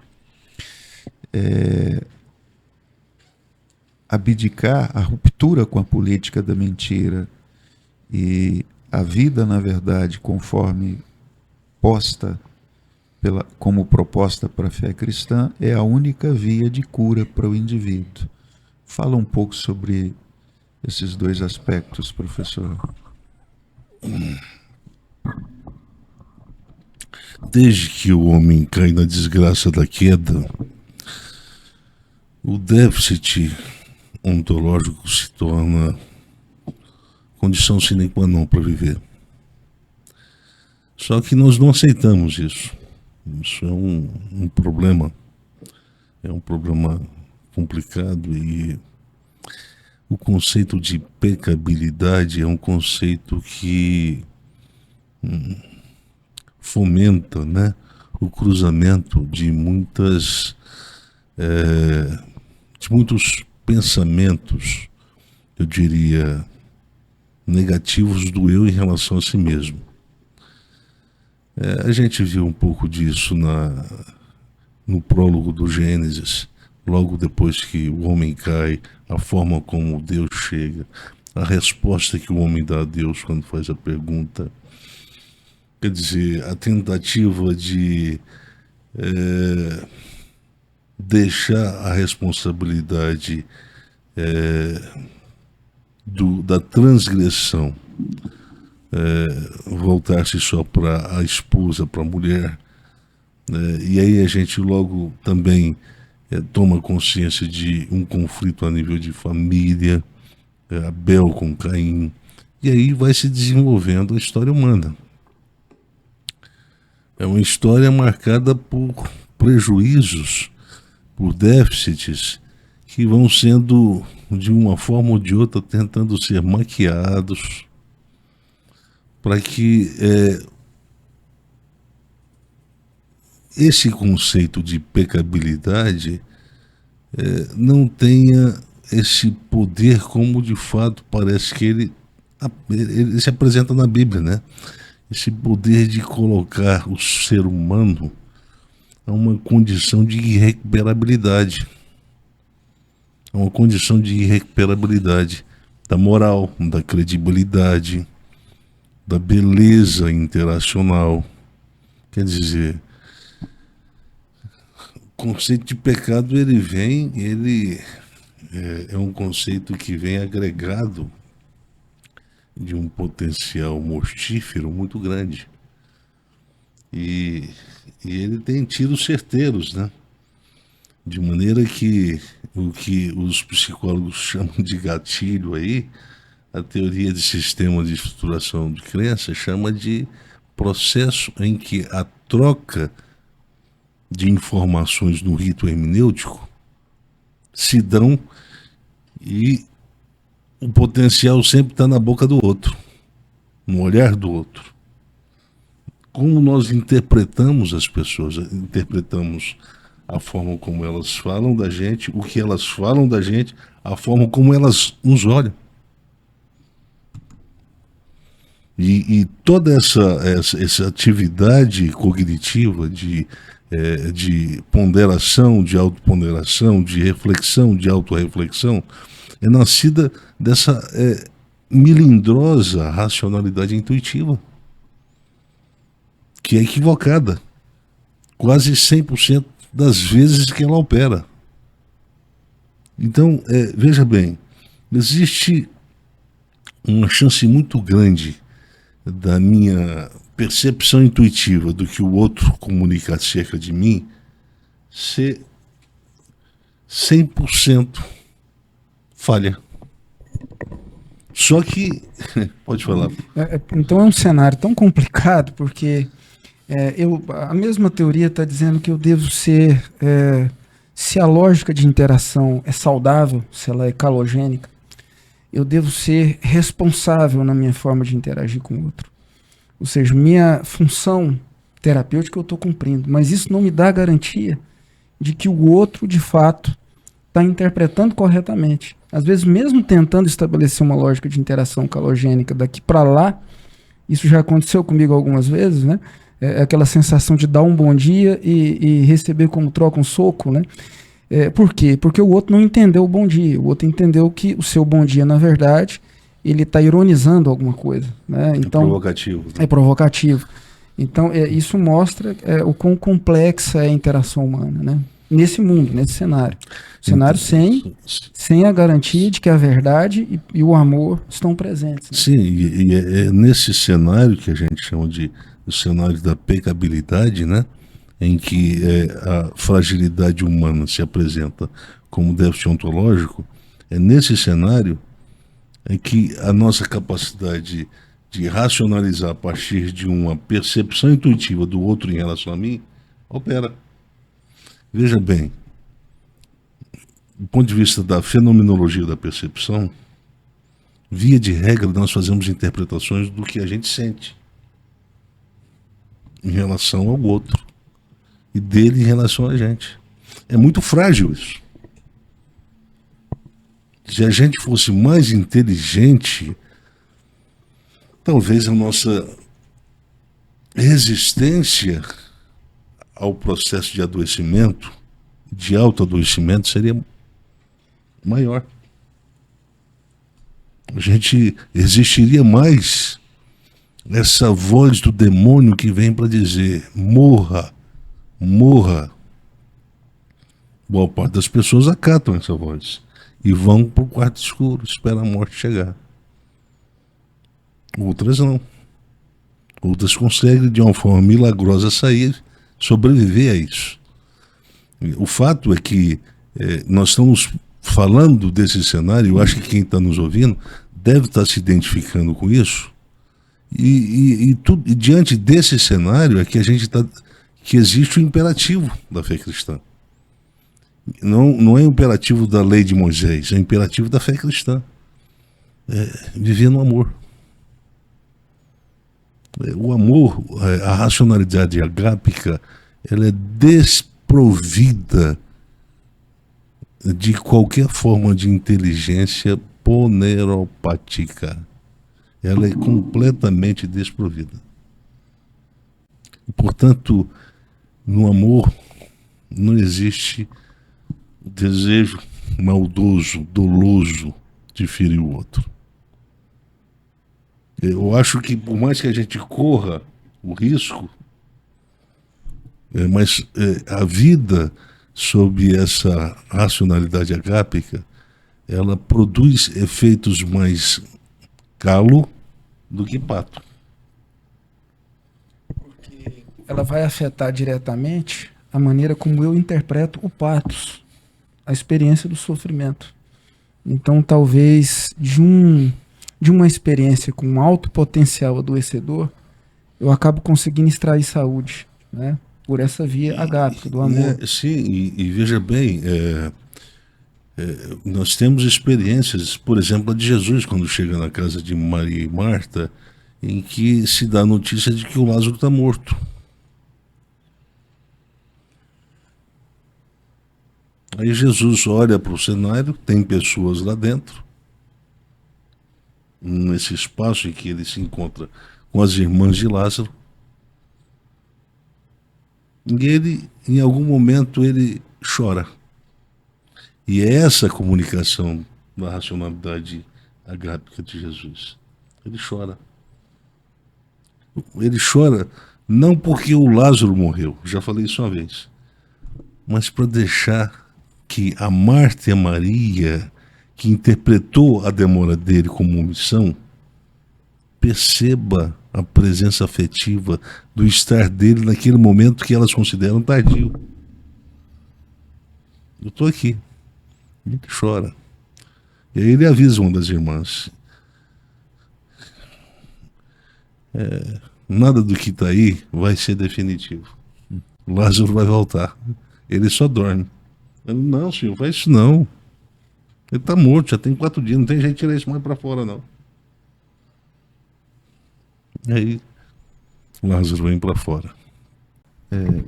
abdicar, a ruptura com a política da mentira e a vida, na verdade, conforme como proposta para a fé cristã, é a única via de cura para o indivíduo. Fala um pouco sobre esses dois aspectos, professor. Desde que o homem cai na desgraça da queda, o déficit ontológico se torna condição sine qua non para viver. Só que nós não aceitamos isso. Isso é um problema. É um problema complicado, e o conceito de pecabilidade é um conceito que fomenta, né, o cruzamento de muitos pensamentos, eu diria, negativos do eu em relação a si mesmo. A gente viu um pouco disso no prólogo do Gênesis, logo depois que o homem cai, a forma como Deus chega, a resposta que o homem dá a Deus quando faz a pergunta. Quer dizer, a tentativa de deixar a responsabilidade da transgressão voltar-se só para a esposa, para a mulher. E aí a gente logo também toma consciência de um conflito a nível de família, Abel com Caim, e aí vai se desenvolvendo a história humana. É uma história marcada por prejuízos, por déficits que vão sendo, de uma forma ou de outra, tentando ser maquiados para que esse conceito de pecabilidade não tenha esse poder como de fato parece que ele se apresenta na Bíblia, né? Esse poder de colocar o ser humano a uma condição de irrecuperabilidade, a uma condição de irrecuperabilidade da moral, da credibilidade, da beleza interacional. Quer dizer, o conceito de pecado ele é um conceito que vem agregado de um potencial mortífero muito grande. E ele tem tiros certeiros, né? De maneira que o que os psicólogos chamam de gatilho aí, a teoria de sistema de estruturação de crença chama de processo em que a troca de informações no rito hermenêutico se dão e o potencial sempre está na boca do outro, no olhar do outro. Como nós interpretamos as pessoas, interpretamos a forma como elas falam da gente, o que elas falam da gente, a forma como elas nos olham. E toda essa atividade cognitiva de ponderação, de autoponderação, de reflexão, de autorreflexão, é nascida dessa melindrosa racionalidade intuitiva, que é equivocada quase 100% das vezes que ela opera. Então, veja bem, existe uma chance muito grande da minha percepção intuitiva do que o outro comunica acerca de mim ser 100% falha. Só que... Pode falar. Então é um cenário tão complicado, porque a mesma teoria está dizendo que eu devo ser... se a lógica de interação é saudável, se ela é calogênica, eu devo ser responsável na minha forma de interagir com o outro. Ou seja, minha função terapêutica eu estou cumprindo, mas isso não me dá garantia de que o outro, de fato, está interpretando corretamente. Às vezes, mesmo tentando estabelecer uma lógica de interação calogênica daqui para lá, isso já aconteceu comigo algumas vezes, né? Aquela sensação de dar um bom dia e receber como troca um soco, né? Por quê? Porque o outro não entendeu o bom dia. O outro entendeu que o seu bom dia, na verdade, ele está ironizando alguma coisa, né? Então, é provocativo. É provocativo. Então, isso mostra o quão complexa é a interação humana, né? Nesse mundo, nesse cenário. Cenário sem a garantia de que a verdade e o amor estão presentes. Né? Sim, e é nesse cenário que a gente chama de o cenário da pecabilidade, né? Em que a fragilidade humana se apresenta como déficit ontológico, é nesse cenário em que a nossa capacidade de racionalizar a partir de uma percepção intuitiva do outro em relação a mim Opera. Veja bem, do ponto de vista da fenomenologia da percepção, via de regra nós fazemos interpretações do que a gente sente em relação ao outro e dele em relação a gente. É muito frágil isso. Se a gente fosse mais inteligente, talvez a nossa resistência ao processo de adoecimento, de autoadoecimento, seria maior. A gente resistiria mais essa voz do demônio que vem para dizer: morra, morra. Boa parte das pessoas acatam essa voz e vão para o quarto escuro, esperam a morte chegar. Outras não. Outras conseguem de uma forma milagrosa sair, sobreviver a isso. O fato é que nós estamos falando desse cenário, eu acho que quem está nos ouvindo deve estar se identificando com isso, e diante desse cenário é que a gente que existe o imperativo da fé cristã. Não é o imperativo da lei de Moisés, é o imperativo da fé cristã. Viver no amor. O amor, a racionalidade agápica, ela é desprovida de qualquer forma de inteligência poneropática. Ela é completamente desprovida. Portanto, no amor não existe desejo maldoso, doloso de ferir o outro. Eu acho que por mais que a gente corra o risco, mas a vida sob essa racionalidade agápica, ela produz efeitos mais calo do que pato. Porque ela vai afetar diretamente a maneira como eu interpreto o patos, a experiência do sofrimento. Então, talvez de uma experiência com um alto potencial adoecedor, eu acabo conseguindo extrair saúde, né? Por essa via agápica do amor. Sim, e veja bem, nós temos experiências, por exemplo, a de Jesus, quando chega na casa de Maria e Marta, em que se dá a notícia de que o Lázaro está morto. Aí Jesus olha para o cenário, tem pessoas lá dentro, nesse espaço em que ele se encontra com as irmãs de Lázaro, e ele, em algum momento, ele chora. E é essa a comunicação da racionalidade agápica de Jesus. Ele chora. Ele chora não porque o Lázaro morreu, já falei isso uma vez, mas para deixar que a Marta e a Maria, que interpretou a demora dele como omissão, perceba a presença afetiva do estar dele naquele momento que elas consideram tardio. Eu estou aqui. Ele chora. E aí ele avisa uma das irmãs: nada do que está aí vai ser definitivo. Lázaro vai voltar. Ele só dorme. Eu, não, senhor, faz isso não. Ele está morto, já tem 4 dias, não tem jeito de tirar esse mais para fora, não. E aí, Lázaro vem para fora.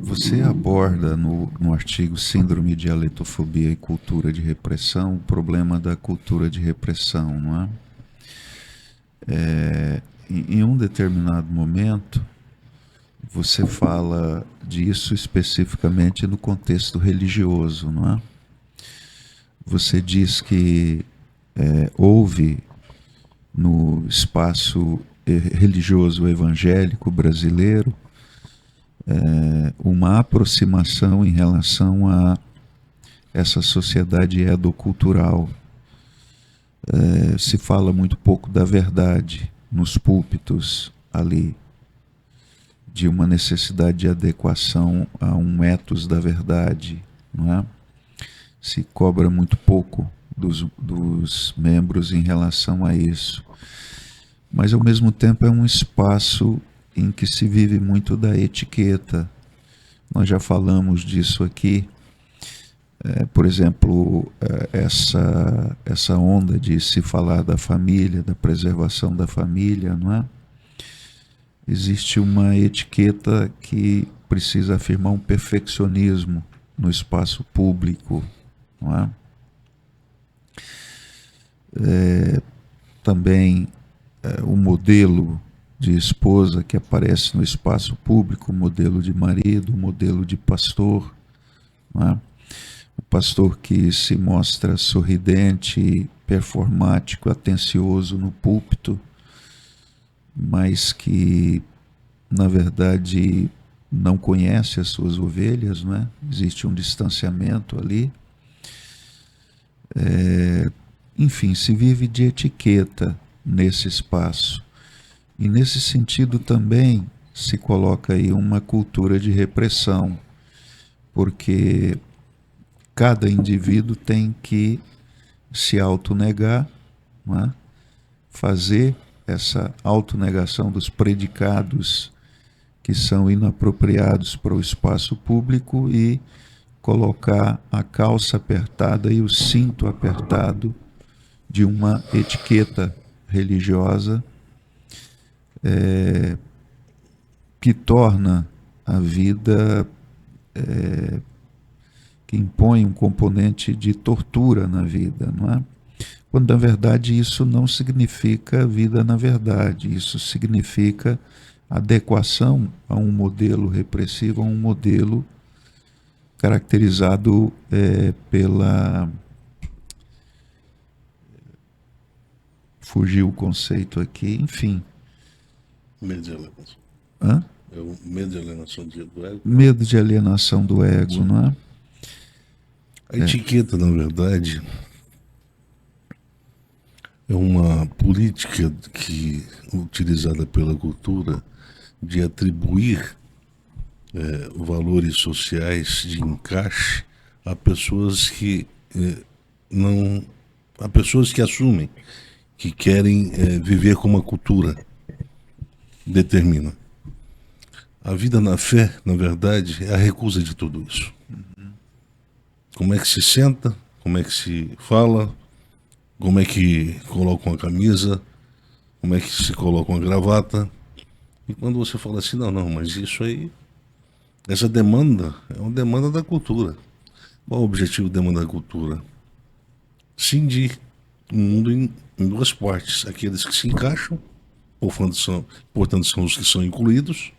Você aborda no artigo Síndrome de Aletofobia e Cultura de Repressão o problema da cultura de repressão, não é? Em um determinado momento, você fala disso especificamente no contexto religioso, não é? Você diz que houve no espaço religioso evangélico brasileiro uma aproximação em relação a essa sociedade edocultural. Se fala muito pouco da verdade nos púlpitos ali, de uma necessidade de adequação a um ethos da verdade, não é? Se cobra muito pouco dos membros em relação a isso. Mas, ao mesmo tempo, é um espaço em que se vive muito da etiqueta, Nós já falamos disso aqui. Por exemplo, essa onda de se falar da família, da preservação da família, não é? Existe uma etiqueta que precisa afirmar um perfeccionismo no espaço público, não é? Também o modelo de esposa que aparece no espaço público, o modelo de marido, o modelo de pastor, não é? O pastor que se mostra sorridente, performático, atencioso no púlpito, mas que, na verdade, não conhece as suas ovelhas, não é? Existe um distanciamento ali. Enfim, se vive de etiqueta nesse espaço. E nesse sentido também se coloca aí uma cultura de repressão, porque cada indivíduo tem que se autonegar, não é? Fazer essa autonegação dos predicados que são inapropriados para o espaço público e colocar a calça apertada e o cinto apertado de uma etiqueta religiosa que torna a vida, que impõe um componente de tortura na vida, não é? Quando na verdade isso não significa vida na verdade, isso significa adequação a um modelo repressivo, a um modelo caracterizado pela... Fugiu o conceito aqui, enfim. Medo de alienação. Hã? É o medo de alienação do ego. Medo de alienação do ego, não é? A etiqueta, na verdade, é uma política utilizada pela cultura de atribuir valores sociais de encaixe a pessoas que a pessoas que assumem que querem viver como a cultura determina. A vida na fé, na verdade, é a recusa de tudo isso. Como é que se senta, como é que se fala, como é que coloca uma camisa, como é que se coloca uma gravata. E quando você fala assim, não, mas isso aí, essa demanda é uma demanda da cultura. Qual é o objetivo da demanda da cultura? Cindir o mundo em duas partes. Aqueles que se encaixam, portanto são os que são incluídos,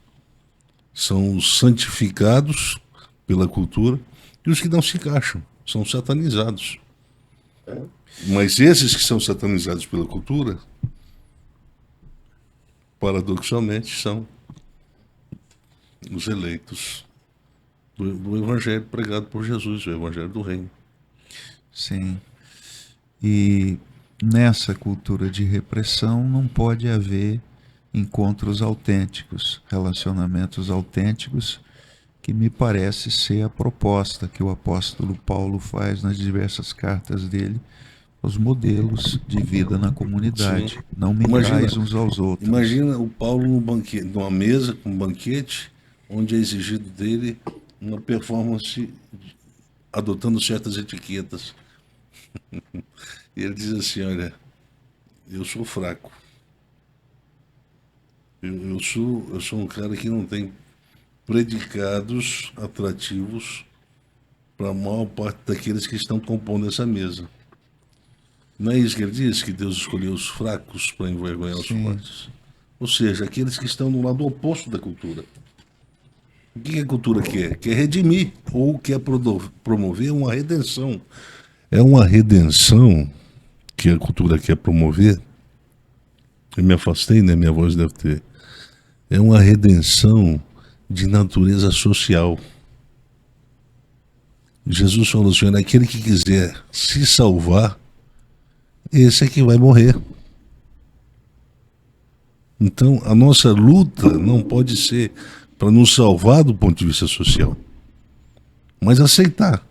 são os santificados pela cultura, e os que não se encaixam, são satanizados. Mas esses que são satanizados pela cultura, paradoxalmente, são os eleitos do evangelho pregado por Jesus, o evangelho do reino. Sim. E nessa cultura de repressão não pode haver encontros autênticos, relacionamentos autênticos, que me parece ser a proposta que o apóstolo Paulo faz nas diversas cartas dele, os modelos de vida na comunidade. Sim. Não migrais uns aos outros. Imagina o Paulo numa mesa com um banquete, onde é exigido dele uma performance adotando certas etiquetas. E ele diz assim, olha, eu sou fraco. Eu sou um cara que não tem predicados atrativos para a maior parte daqueles que estão compondo essa mesa. Não é isso que ele diz? Que Deus escolheu os fracos para envergonhar os fortes. Ou seja, aqueles que estão no lado oposto da cultura. O que a cultura quer? Quer redimir ou quer promover uma redenção. É uma redenção que a cultura quer promover. Eu me afastei, né? Minha voz deve ter. É uma redenção de natureza social. Jesus falou assim, aquele que quiser se salvar, esse é que vai morrer. Então, a nossa luta não pode ser para nos salvar do ponto de vista social, mas aceitar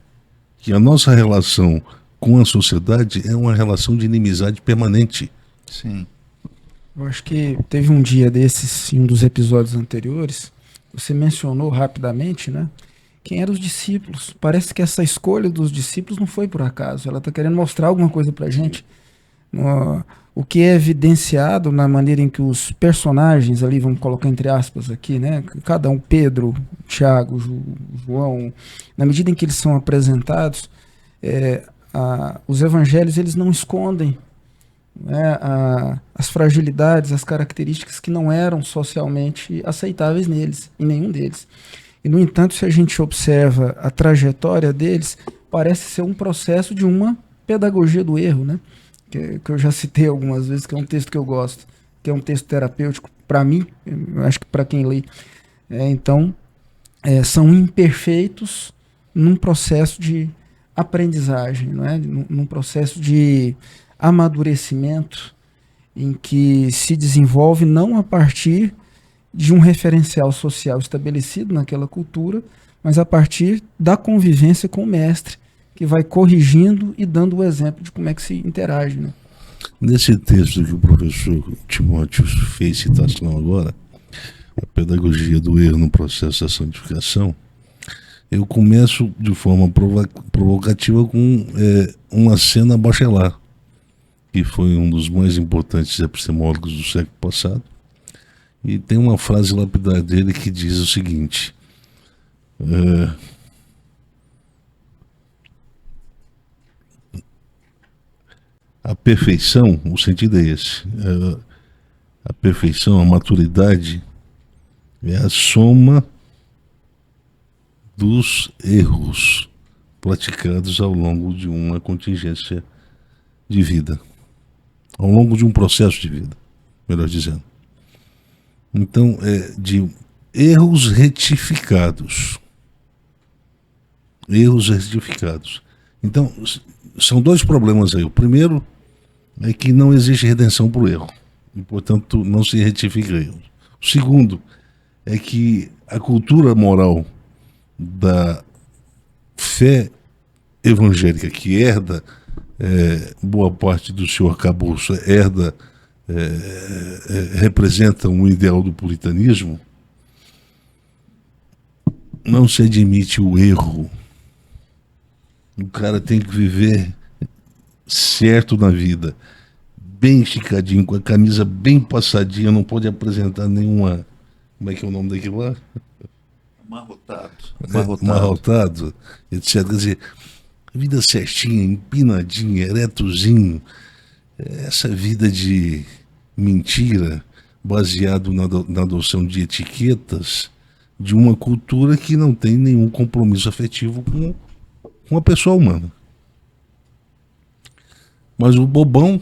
que a nossa relação com a sociedade é uma relação de inimizade permanente. Sim. Eu acho que teve um dia desses, em um dos episódios anteriores, você mencionou rapidamente, né, quem eram os discípulos. Parece que essa escolha dos discípulos não foi por acaso. Ela está querendo mostrar alguma coisa para a gente. O que é evidenciado na maneira em que os personagens ali, vamos colocar entre aspas aqui, né? Cada um, Pedro, Tiago, João, na medida em que eles são apresentados, os evangelhos eles não escondem, né, as fragilidades, as características que não eram socialmente aceitáveis neles, em nenhum deles. E, no entanto, se a gente observa a trajetória deles, parece ser um processo de uma pedagogia do erro, né? Que eu já citei algumas vezes, que é um texto que eu gosto, que é um texto terapêutico para mim, eu acho que para quem lê. Então, são imperfeitos num processo de aprendizagem, não é? Num processo de amadurecimento em que se desenvolve não a partir de um referencial social estabelecido naquela cultura, mas a partir da convivência com o mestre, que vai corrigindo e dando o exemplo de como é que se interage, né? Nesse texto que o professor Timóteo fez citação agora, a pedagogia do erro no processo da santificação, eu começo de forma provocativa com uma cena Bachelard, que foi um dos mais importantes epistemólogos do século passado, e tem uma frase lapidar dele que diz o seguinte: a perfeição, o sentido é esse, a perfeição, a maturidade é a soma dos erros praticados ao longo de uma contingência de vida, ao longo de um processo de vida, melhor dizendo. Então, de erros retificados. Erros retificados. Então, são dois problemas aí. O primeiro é que não existe redenção por erro, e, portanto, não se retifica erro. O segundo é que a cultura moral da fé evangélica, que herda boa parte do seu arcabouço, representa um ideal do puritanismo, não se admite o erro. O cara tem que viver certo na vida, bem esticadinho, com a camisa bem passadinha, não pode apresentar nenhuma... Como é que é o nome daquilo lá? Amarrotado, etc. Quer dizer, vida certinha, empinadinha, eretozinho. Essa vida de mentira, baseado na adoção de etiquetas de uma cultura que não tem nenhum compromisso afetivo com a pessoa humana. Mas o bobão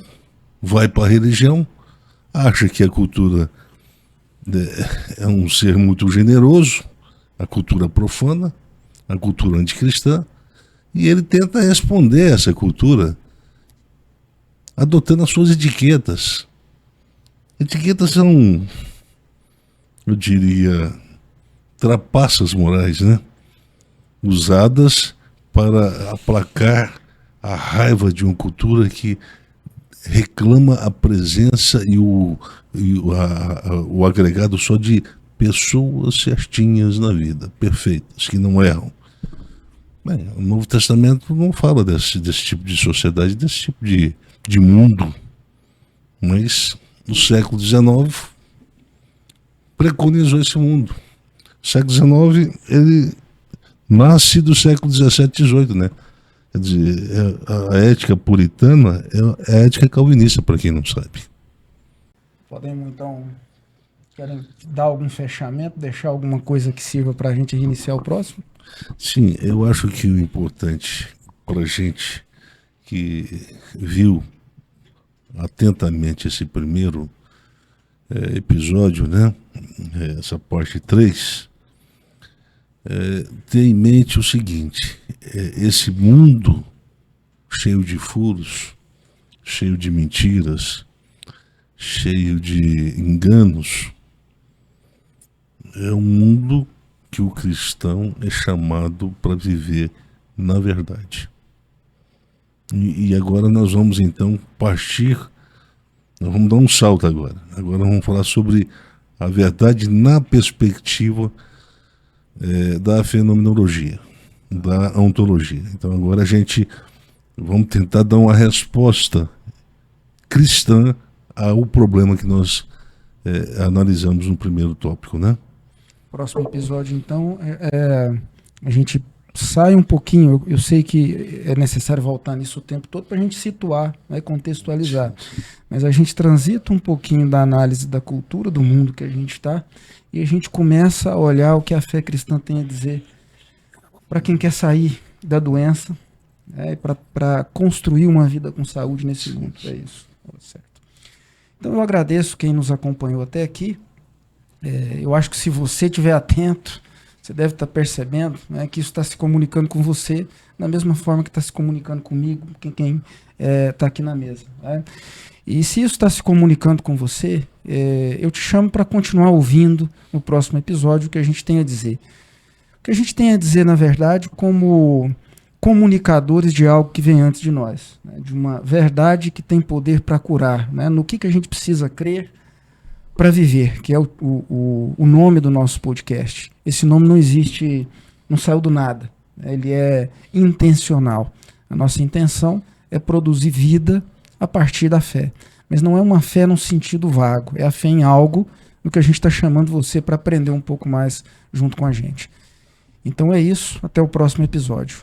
vai para a religião, acha que a cultura é um ser muito generoso, a cultura profana, a cultura anticristã, e ele tenta responder a essa cultura adotando as suas etiquetas. Etiquetas são, eu diria, trapaças morais, né? Usadas para aplacar a raiva de uma cultura que reclama a presença e o agregado só de pessoas certinhas na vida, perfeitas, que não erram. Bem, o Novo Testamento não fala desse tipo de sociedade, desse tipo de mundo, mas no século XIX preconizou esse mundo. O século XIX, ele nasce do século XVII e XVIII, né? Quer dizer, a ética puritana é a ética calvinista, para quem não sabe. Podemos, então, querem dar algum fechamento, deixar alguma coisa que sirva para a gente reiniciar o próximo? Sim, eu acho que o importante para a gente que viu atentamente esse primeiro episódio, né? Essa parte 3, ter em mente o seguinte: esse mundo cheio de furos, cheio de mentiras, cheio de enganos, é um mundo que o cristão é chamado para viver na verdade. E agora nós vamos então partir, nós vamos dar um salto agora. Agora vamos falar sobre a verdade na perspectiva da fenomenologia, da ontologia. Então agora a gente vamos tentar dar uma resposta cristã ao problema que nós analisamos no primeiro tópico, né? Próximo episódio, então, a gente sai um pouquinho, eu sei que é necessário voltar nisso o tempo todo para a gente situar, né, contextualizar, mas a gente transita um pouquinho da análise da cultura, do mundo que a gente está, e a gente começa a olhar o que a fé cristã tem a dizer para quem quer sair da doença, né, para construir uma vida com saúde nesse mundo. É isso. Certo. Então eu agradeço quem nos acompanhou até aqui. Eu acho que se você estiver atento, você deve estar percebendo, né, que isso está se comunicando com você da mesma forma que está se comunicando comigo, quem está aqui na mesa. Né? E se isso está se comunicando com você, eu te chamo para continuar ouvindo no próximo episódio o que a gente tem a dizer. O que a gente tem a dizer, na verdade, como comunicadores de algo que vem antes de nós, né? De uma verdade que tem poder para curar, né? No que a gente precisa crer para viver, que é o nome do nosso podcast. Esse nome não existe, não saiu do nada, né? Ele é intencional. A nossa intenção é produzir vida a partir da fé, mas não é uma fé num sentido vago, é a fé em algo no que a gente está chamando você para aprender um pouco mais junto com a gente. Então é isso, até o próximo episódio.